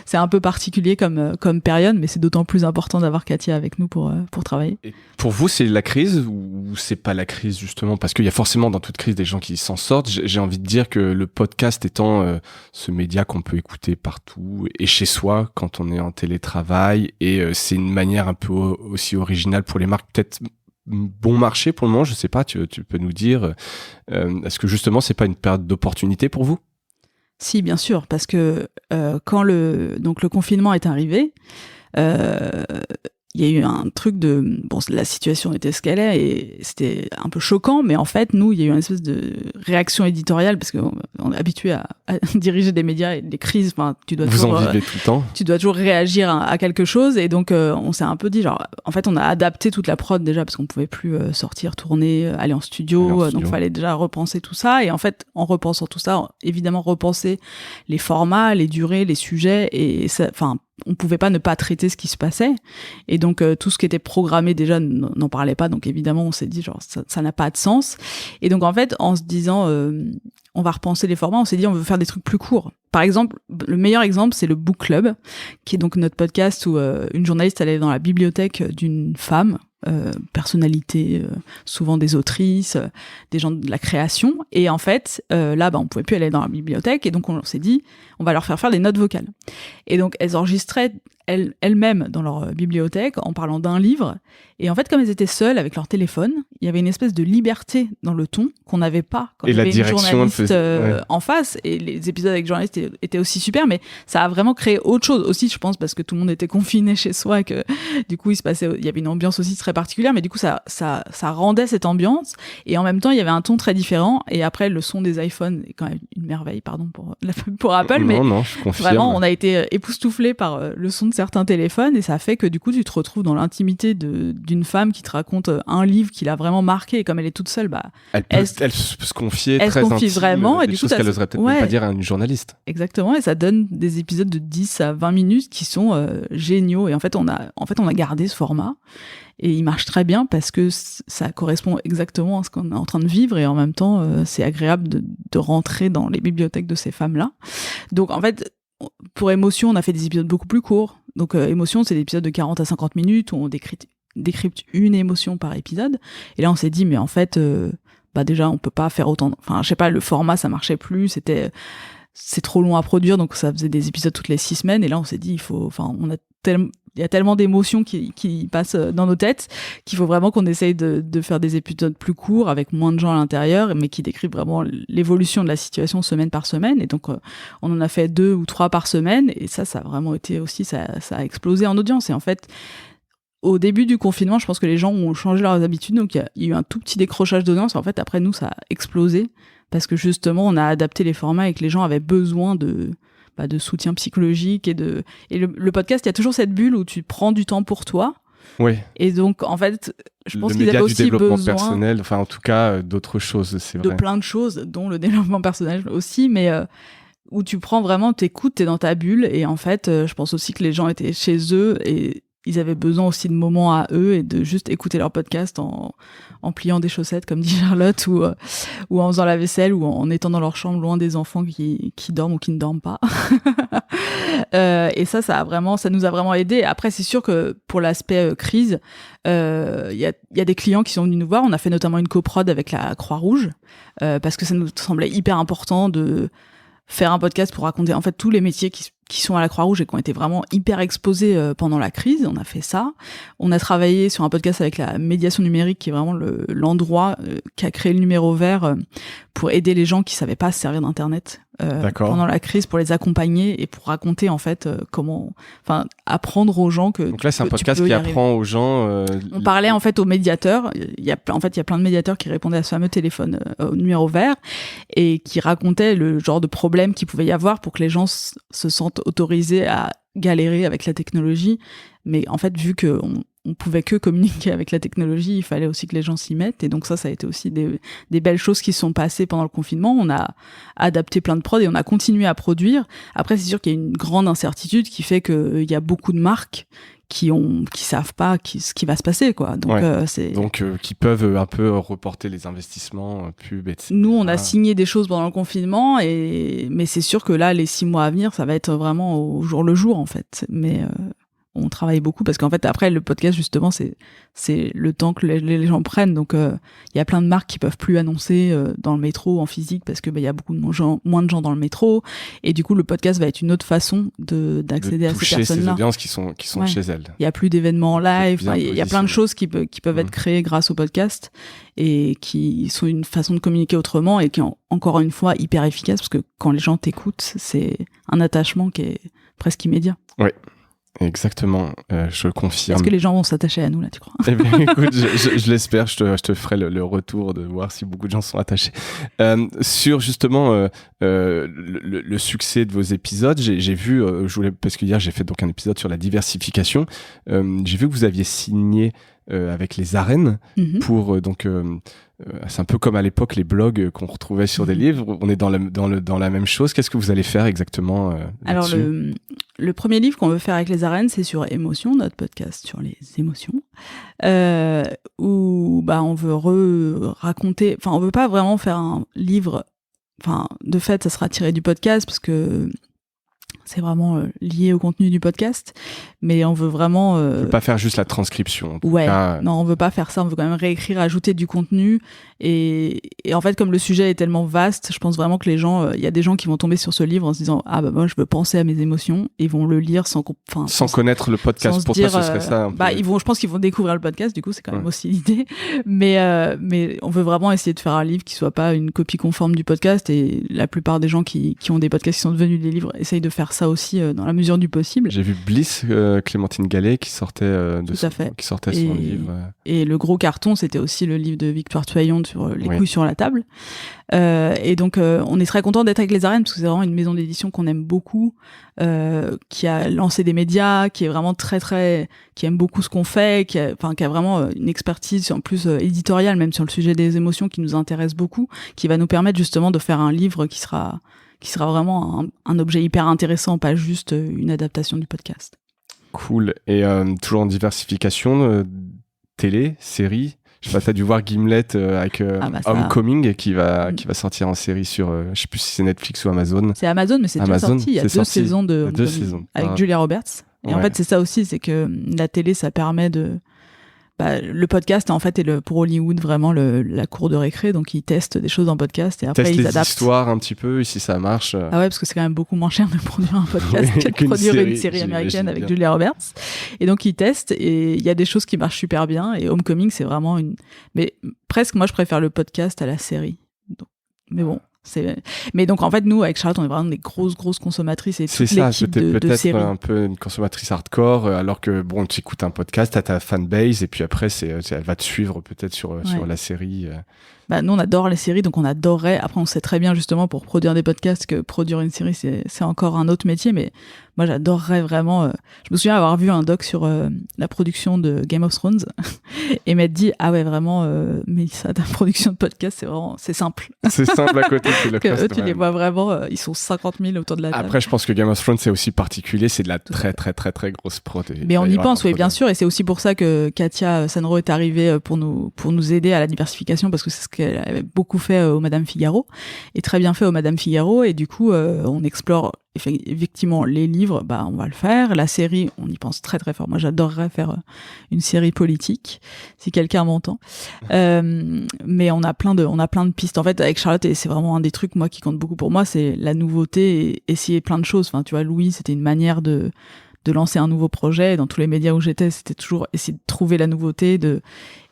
c'est un peu particulier comme période, mais c'est d'autant plus important d'avoir Katia avec nous pour travailler. Et pour vous, c'est la crise ou c'est pas la crise, justement? Parce qu'il y a forcément dans toute crise des gens qui s'en sortent. J'ai envie de dire que le podcast étant ce média qu'on peut écouter partout et chez soi quand on est en télétravail, et c'est une manière un peu aussi originale pour les marques, peut-être bon marché pour le moment, je sais pas, tu peux nous dire, est-ce que justement c'est pas une période d'opportunité pour vous? Si, bien sûr, parce que quand le confinement est arrivé, il y a eu un truc la situation était ce qu'elle est et c'était un peu choquant, mais en fait, nous, il y a eu une espèce de réaction éditoriale, parce qu'on est habitué à diriger des médias et des crises, tu dois Vous en vivez tout le temps. Tu dois toujours réagir à quelque chose, et donc on s'est un peu dit, en fait, on a adapté toute la prod déjà, parce qu'on pouvait plus sortir, tourner, aller en studio, donc il fallait déjà repenser tout ça, et en fait, en repensant tout ça, évidemment, repenser les formats, les durées, les sujets, et ça, on pouvait pas ne pas traiter ce qui se passait, et donc tout ce qui était programmé déjà n'en parlait pas, donc évidemment on s'est dit ça n'a pas de sens, et donc en fait en se disant on va repenser les formats, on s'est dit on veut faire des trucs plus courts. Par exemple, le meilleur exemple, c'est le Book Club, qui est donc notre podcast où une journaliste allait dans la bibliothèque d'une femme, personnalité, souvent des autrices, des gens de la création, et en fait là on pouvait plus aller dans la bibliothèque, et donc on s'est dit on va leur faire des notes vocales, et donc elles enregistraient elles-mêmes dans leur bibliothèque en parlant d'un livre, et en fait comme elles étaient seules avec leur téléphone, il y avait une espèce de liberté dans le ton qu'on n'avait pas quand il y avait une journaliste en face, et les épisodes avec journalistes étaient aussi super, mais ça a vraiment créé autre chose aussi, je pense, parce que tout le monde était confiné chez soi, et que du coup il y avait une ambiance aussi très particulière, mais du coup ça rendait cette ambiance, et en même temps il y avait un ton très différent. Et après, le son des iPhones est quand même une merveille, pardon pour Apple, mais je confirme. Vraiment on a été époustouflés par le son de certains téléphones, et ça fait que du coup tu te retrouves dans l'intimité d'une femme qui te raconte un livre qui l'a vraiment marqué, et comme elle est toute seule, elle se confier elle très se confie intime, vraiment, et du coup qu'elle n'oserait peut-être même pas dire à une journaliste. Exactement, et ça donne des épisodes de 10 à 20 minutes qui sont géniaux, et en fait on a gardé ce format, et il marche très bien parce que ça correspond exactement à ce qu'on est en train de vivre, et en même temps c'est agréable de rentrer dans les bibliothèques de ces femmes-là. Donc en fait, pour Émotion, on a fait des épisodes beaucoup plus courts, Donc émotion, c'est des épisodes de 40 à 50 minutes où on décrypte une émotion par épisode. Et là, on s'est dit, mais en fait, déjà, on peut pas faire autant. Enfin, je sais pas, le format, ça marchait plus. C'est trop long à produire, donc ça faisait des épisodes toutes les 6 semaines. Et là, on s'est dit, il y a tellement d'émotions qui passent dans nos têtes qu'il faut vraiment qu'on essaye de faire des épisodes plus courts avec moins de gens à l'intérieur, mais qui décrivent vraiment l'évolution de la situation semaine par semaine. Et donc, on en a fait 2 ou 3 par semaine. Et ça a vraiment été aussi, ça a explosé en audience. Et en fait, au début du confinement, je pense que les gens ont changé leurs habitudes. Donc, il y a eu un tout petit décrochage d'audience. En fait, après, nous, ça a explosé parce que justement, on a adapté les formats et que les gens avaient besoin de soutien psychologique et le podcast, il y a toujours cette bulle où tu prends du temps pour toi. Oui. Et donc, en fait, je pense qu'ils avaient du aussi développement besoin personnel, enfin, en tout cas, d'autres choses, c'est vrai. De plein de choses, dont le développement personnel aussi, mais où tu prends vraiment, t'écoutes, t'es dans ta bulle. Et en fait, je pense aussi que les gens étaient chez eux et ils avaient besoin aussi de moments à eux et de juste écouter leur podcast en pliant des chaussettes, comme dit Charlotte, ou en faisant la vaisselle, ou en étant dans leur chambre loin des enfants qui dorment ou qui ne dorment pas. Et ça nous a vraiment aidé. Après, c'est sûr que pour l'aspect crise, y a des clients qui sont venus nous voir. On a fait notamment une coprod avec la Croix-Rouge, parce que ça nous semblait hyper important de faire un podcast pour raconter en fait tous les métiers qui sont à la Croix-Rouge et qui ont été vraiment hyper exposés pendant la crise. On a fait ça. On a travaillé sur un podcast avec la médiation numérique, qui est vraiment l'endroit qui a créé le numéro vert pour aider les gens qui savaient pas se servir d'Internet pendant la crise, pour les accompagner et pour raconter en fait apprendre aux gens que. Donc là, c'est un podcast qui apprend aux gens. On parlait en fait aux médiateurs. Il y a plein de médiateurs qui répondaient à ce fameux téléphone au numéro vert et qui racontaient le genre de problème qu'il pouvait y avoir pour que les gens se sentent autorisés à galérer avec la technologie. Mais en fait, vu qu'on pouvait que communiquer avec la technologie, il fallait aussi que les gens s'y mettent. Et donc ça a été aussi des belles choses qui se sont passées pendant le confinement. On a adapté plein de prods et on a continué à produire. Après, c'est sûr qu'il y a une grande incertitude qui fait qu'il y a beaucoup de marques qui savent pas ce qui va se passer, quoi. Donc qui peuvent un peu reporter les investissements pub, etc. Nous, on a signé des choses pendant le confinement, mais c'est sûr que là, les 6 mois à venir, ça va être vraiment au jour le jour, en fait. Mais on travaille beaucoup parce qu'en fait, après, le podcast, justement, c'est le temps que les gens prennent. Donc, il y a plein de marques qui peuvent plus annoncer dans le métro, en physique, parce que il y a beaucoup de moins de gens dans le métro. Et du coup, le podcast va être une autre façon d'accéder à ces personnes-là. Toucher ces audiences qui sont chez elles. Il y a plus d'événements en live. Il y a plein de choses qui peuvent être créées grâce au podcast et qui sont une façon de communiquer autrement et qui est encore une fois hyper efficace, parce que quand les gens t'écoutent, c'est un attachement qui est presque immédiat. Oui. Exactement, je confirme. Est-ce que les gens vont s'attacher à nous, là, tu crois? Eh bien, écoute, je l'espère, je te ferai le retour de voir si beaucoup de gens sont attachés. Sur justement le succès de vos épisodes, j'ai vu, parce que hier j'ai fait donc un épisode sur la diversification, j'ai vu que vous aviez signé avec les arènes pour c'est un peu comme à l'époque les blogs qu'on retrouvait sur des livres. On est dans la même chose. Qu'est-ce que vous allez faire exactement Alors le premier livre qu'on veut faire avec les arènes, c'est sur Émotion, notre podcast sur les émotions, où on veut raconter. Enfin, on veut pas vraiment faire un livre. Enfin, de fait, ça sera tiré du podcast parce que c'est vraiment lié au contenu du podcast, mais on veut vraiment... On veut pas faire juste la transcription. Non, on veut pas faire ça, on veut quand même réécrire, ajouter du contenu, et en fait, comme le sujet est tellement vaste, je pense vraiment que les gens, il y a des gens qui vont tomber sur ce livre en se disant « Ah moi, je veux penser à mes émotions », et ils vont le lire sans connaître le podcast. Pour toi, ce serait ça un peu... je pense qu'ils vont découvrir le podcast, du coup, c'est quand même aussi l'idée, mais on veut vraiment essayer de faire un livre qui soit pas une copie conforme du podcast, et la plupart des gens qui ont des podcasts qui sont devenus des livres essayent de faire ça aussi dans la mesure du possible. J'ai vu Bliss, Clémentine Gallet qui sortait son livre. Et le gros carton, c'était aussi le livre de Victoire Toyon sur les couilles sur la table. Et donc, on est très content d'être avec les arènes parce que c'est vraiment une maison d'édition qu'on aime beaucoup, qui a lancé des médias, qui est vraiment qui aime beaucoup ce qu'on fait, qui a vraiment une expertise en plus éditoriale, même sur le sujet des émotions, qui nous intéresse beaucoup, qui va nous permettre justement de faire un livre qui sera vraiment un objet hyper intéressant, pas juste une adaptation du podcast. Cool. Et toujours en diversification, télé, série. Je sais pas, t'as dû voir Gimlet avec Homecoming qui va sortir en série sur, je sais plus si c'est Netflix ou Amazon. C'est Amazon, mais c'est déjà sorti. Il y a 2 saisons avec Julia Roberts. Et en fait, c'est ça aussi, c'est que la télé, ça permet le podcast, en fait, est pour Hollywood vraiment la cour de récré. Donc, ils testent des choses en podcast et après, ils adaptent. Histoires un petit peu, et si ça marche. Ah ouais, parce que c'est quand même beaucoup moins cher de produire un podcast que de produire une série américaine avec Julia Roberts. Et donc, ils testent et il y a des choses qui marchent super bien. Et Homecoming, c'est vraiment mais presque, moi, je préfère le podcast à la série. Donc, mais bon. Mais donc en fait nous avec Charlotte on est vraiment des grosses consommatrices et toute l'équipe de séries. Peut-être un peu une consommatrice hardcore alors que bon tu écoutes un podcast, t'as ta fanbase et puis après elle va te suivre peut-être sur la série. Nous on adore les séries donc on adorerait, après on sait très bien justement pour produire des podcasts que produire une série c'est encore un autre métier, mais moi j'adorerais vraiment je me souviens avoir vu un doc sur la production de Game of Thrones et m'être dit ah ouais vraiment mais ça ta production de podcast c'est simple. C'est simple à côté c'est le que eux, tu les vois vraiment ils sont 50 000 autour de la table. Après je pense que Game of Thrones c'est aussi particulier, c'est de la très grosse prod. Mais on y pense oui bien sûr, et c'est aussi pour ça que Katia Sanro est arrivée pour nous aider à la diversification, parce que c'est ce qu'elle avait beaucoup fait au Madame Figaro et très bien fait au Madame Figaro, et du coup on explore effectivement les livres, on va le faire. La série, on y pense très fort. Moi, j'adorerais faire une série politique, si quelqu'un m'entend. Mais on a plein de pistes. En fait, avec Charlotte, et c'est vraiment un des trucs, moi, qui compte beaucoup pour moi, c'est la nouveauté et essayer plein de choses. Enfin, tu vois, Louis, c'était une manière de lancer un nouveau projet. Dans tous les médias où j'étais, c'était toujours essayer de trouver la nouveauté.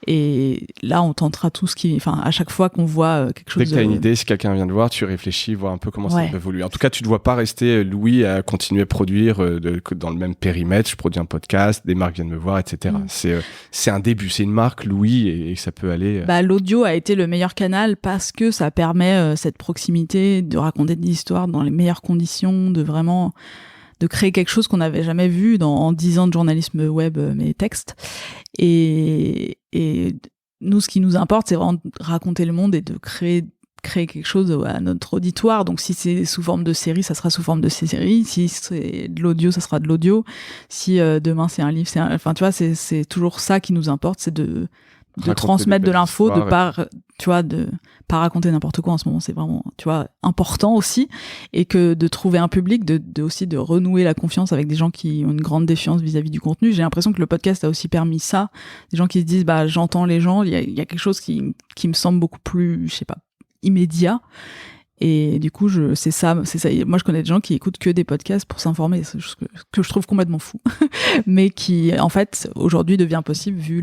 Et là, on tentera tout à chaque fois qu'on voit quelque chose. Dès que tu as une idée, si quelqu'un vient te voir, tu réfléchis, vois un peu comment ça peut évoluer. En tout cas, tu ne dois pas rester, Louis, à continuer à produire dans le même périmètre. Je produis un podcast, des marques viennent me voir, etc. C'est un début, c'est une marque, Louis, et ça peut aller. L'audio a été le meilleur canal parce que ça permet cette proximité, de raconter des histoires dans les meilleures conditions, de créer quelque chose qu'on n'avait jamais vu en 10 ans de journalisme web, mais texte. Et nous, ce qui nous importe, c'est vraiment de raconter le monde et de créer quelque chose à notre auditoire. Donc, si c'est sous forme de série, ça sera sous forme de série. Si c'est de l'audio, ça sera de l'audio. Si demain, c'est un livre, enfin, tu vois, c'est toujours ça qui nous importe, c'est de transmettre de l'info, de pas raconter n'importe quoi en ce moment, c'est vraiment, tu vois, important aussi, et que de trouver un public, aussi de renouer la confiance avec des gens qui ont une grande défiance vis-à-vis du contenu. J'ai l'impression que le podcast a aussi permis ça, des gens qui se disent j'entends les gens, il y a quelque chose qui me semble beaucoup plus, je sais pas, immédiat. Et du coup, c'est ça. Moi, je connais des gens qui écoutent que des podcasts pour s'informer, que je trouve complètement fou, mais qui, en fait, aujourd'hui devient possible vu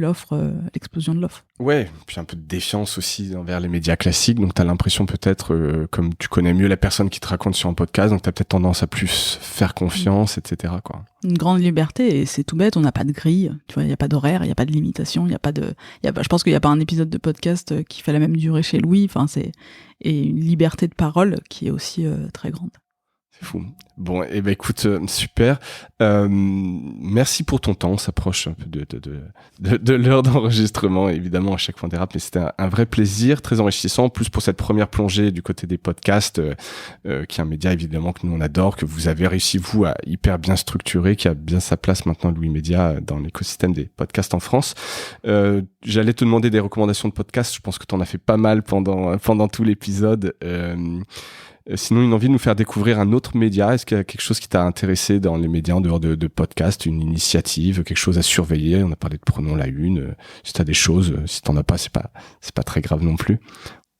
l'explosion de l'offre. Ouais, puis un peu de défiance aussi envers les médias classiques. Donc, t'as l'impression peut-être, comme tu connais mieux la personne qui te raconte sur un podcast, donc t'as peut-être tendance à plus faire confiance, etc., quoi. Une grande liberté, et c'est tout bête, on n'a pas de grille, tu vois, il n'y a pas d'horaire, il n'y a pas de limitation, je pense qu'il n'y a pas un épisode de podcast qui fait la même durée chez Louis, et une liberté de parole qui est aussi très grande. C'est fou. Bon, écoute, super. Merci pour ton temps. On s'approche un peu de l'heure d'enregistrement. Évidemment, à chaque fois on dérape, mais c'était un vrai plaisir, très enrichissant. En plus, pour cette première plongée du côté des podcasts, qui est un média évidemment que nous on adore, que vous avez réussi vous à hyper bien structurer, qui a bien sa place maintenant, Louis Média, dans l'écosystème des podcasts en France. J'allais te demander des recommandations de podcasts. Je pense que tu en as fait pas mal pendant tout l'épisode. Sinon, une envie de nous faire découvrir un autre média. Est-ce qu'il y a quelque chose qui t'a intéressé dans les médias en dehors de podcast, une initiative, quelque chose à surveiller? On a parlé de Prenons la Une. Si t'as des choses, si t'en as pas, c'est pas très grave non plus.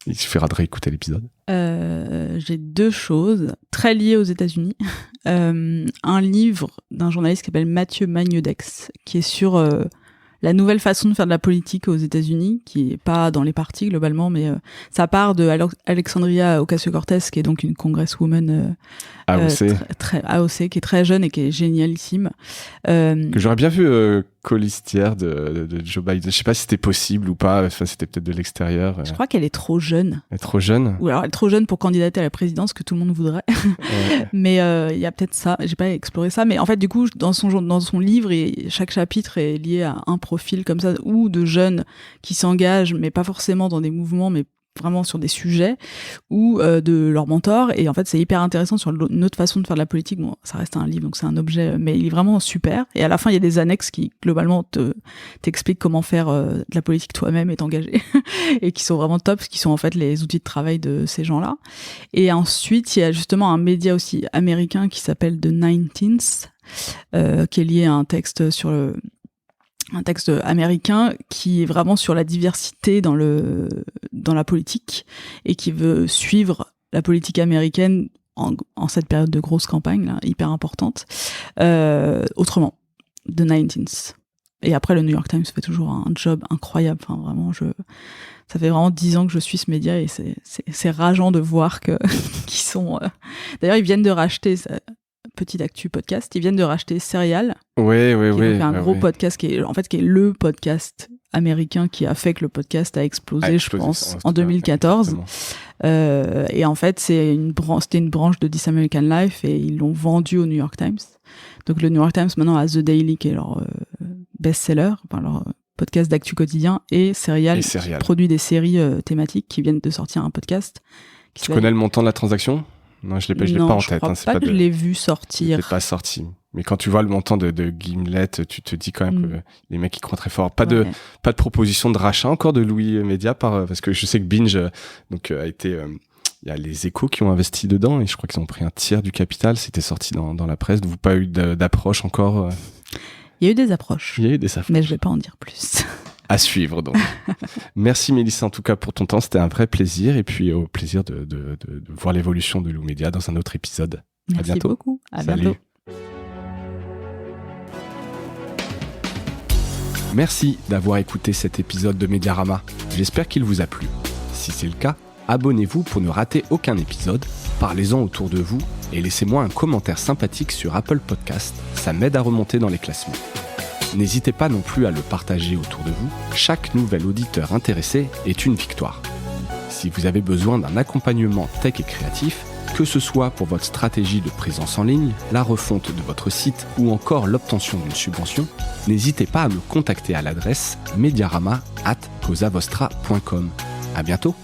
Il suffira de réécouter l'épisode. J'ai 2 choses très liées aux États-Unis. Un livre d'un journaliste qui s'appelle Mathieu Magnedex, qui est sur la nouvelle façon de faire de la politique aux États-Unis, qui est pas dans les partis globalement, mais ça part de Alexandria Ocasio-Cortez, qui est donc une congresswoman très AOC, qui est très jeune et qui est génialissime. Que j'aurais bien vu colistière de Joe Biden. Je sais pas si c'était possible ou pas. Enfin, c'était peut-être de l'extérieur. Je crois qu'elle est trop jeune. Elle est trop jeune. Ou alors elle est trop jeune pour candidater à la présidence, que tout le monde voudrait. Ouais. Mais il y a peut-être ça. J'ai pas exploré ça. Mais en fait, du coup, dans son livre, chaque chapitre est lié à un profil comme ça, ou de jeunes qui s'engagent, mais pas forcément dans des mouvements, mais vraiment sur des sujets ou de leur mentor, et en fait c'est hyper intéressant sur une autre façon de faire de la politique. Bon, ça reste un livre donc c'est un objet, mais il est vraiment super, et à la fin il y a des annexes qui globalement t'expliquent comment faire de la politique toi-même et t'engager et qui sont vraiment top, qui sont en fait les outils de travail de ces gens-là. Et ensuite il y a justement un média aussi américain qui s'appelle The 19th, qui est lié à un texte un texte américain qui est vraiment sur la diversité dans la politique, et qui veut suivre la politique américaine en cette période de grosse campagne là, hyper importante, autrement. The 19th. Et après, le New York Times fait toujours un job incroyable. Enfin, vraiment, ça fait vraiment 10 ans que je suis ce média, et c'est rageant de voir qu'ils sont... D'ailleurs, ils viennent de racheter... Petite actu podcast, ils viennent de racheter Serial. Oui. Un gros podcast qui est le podcast américain qui a fait que le podcast a explosé, je pense, en 2014. Et en fait, c'était une branche de This American Life, et ils l'ont vendu au New York Times. Donc le New York Times maintenant a The Daily, qui est leur best-seller, enfin leur podcast d'actu quotidien, et Serial, qui produit des séries thématiques qui viennent de sortir un podcast. Tu connais le montant de la transaction ? Non, je l'ai pas en tête. Je crois pas que je l'ai vu sortir. C'est pas sorti. Mais quand tu vois le montant de Gimlet, tu te dis quand même que les mecs, ils croient très fort. Pas de proposition de rachat encore de Louis Média, parce que je sais que Binge a été... Il y a les Échos qui ont investi dedans, et je crois qu'ils ont pris un tiers du capital. C'était sorti dans la presse. Vous n'avez pas eu d'approche encore Il y a eu des approches. Mais je vais pas en dire plus. À suivre, donc. Merci Mélissa, en tout cas, pour ton temps. C'était un vrai plaisir. Et puis, au plaisir de voir l'évolution de Lou Média dans un autre épisode. Merci à bientôt. Beaucoup. Salut. Bientôt. Merci d'avoir écouté cet épisode de Mediarama. J'espère qu'il vous a plu. Si c'est le cas, abonnez-vous pour ne rater aucun épisode. Parlez-en autour de vous et laissez-moi un commentaire sympathique sur Apple Podcast. Ça m'aide à remonter dans les classements. N'hésitez pas non plus à le partager autour de vous. Chaque nouvel auditeur intéressé est une victoire. Si vous avez besoin d'un accompagnement tech et créatif, que ce soit pour votre stratégie de présence en ligne, la refonte de votre site ou encore l'obtention d'une subvention, n'hésitez pas à me contacter à l'adresse mediarama@causavostra.com. À bientôt!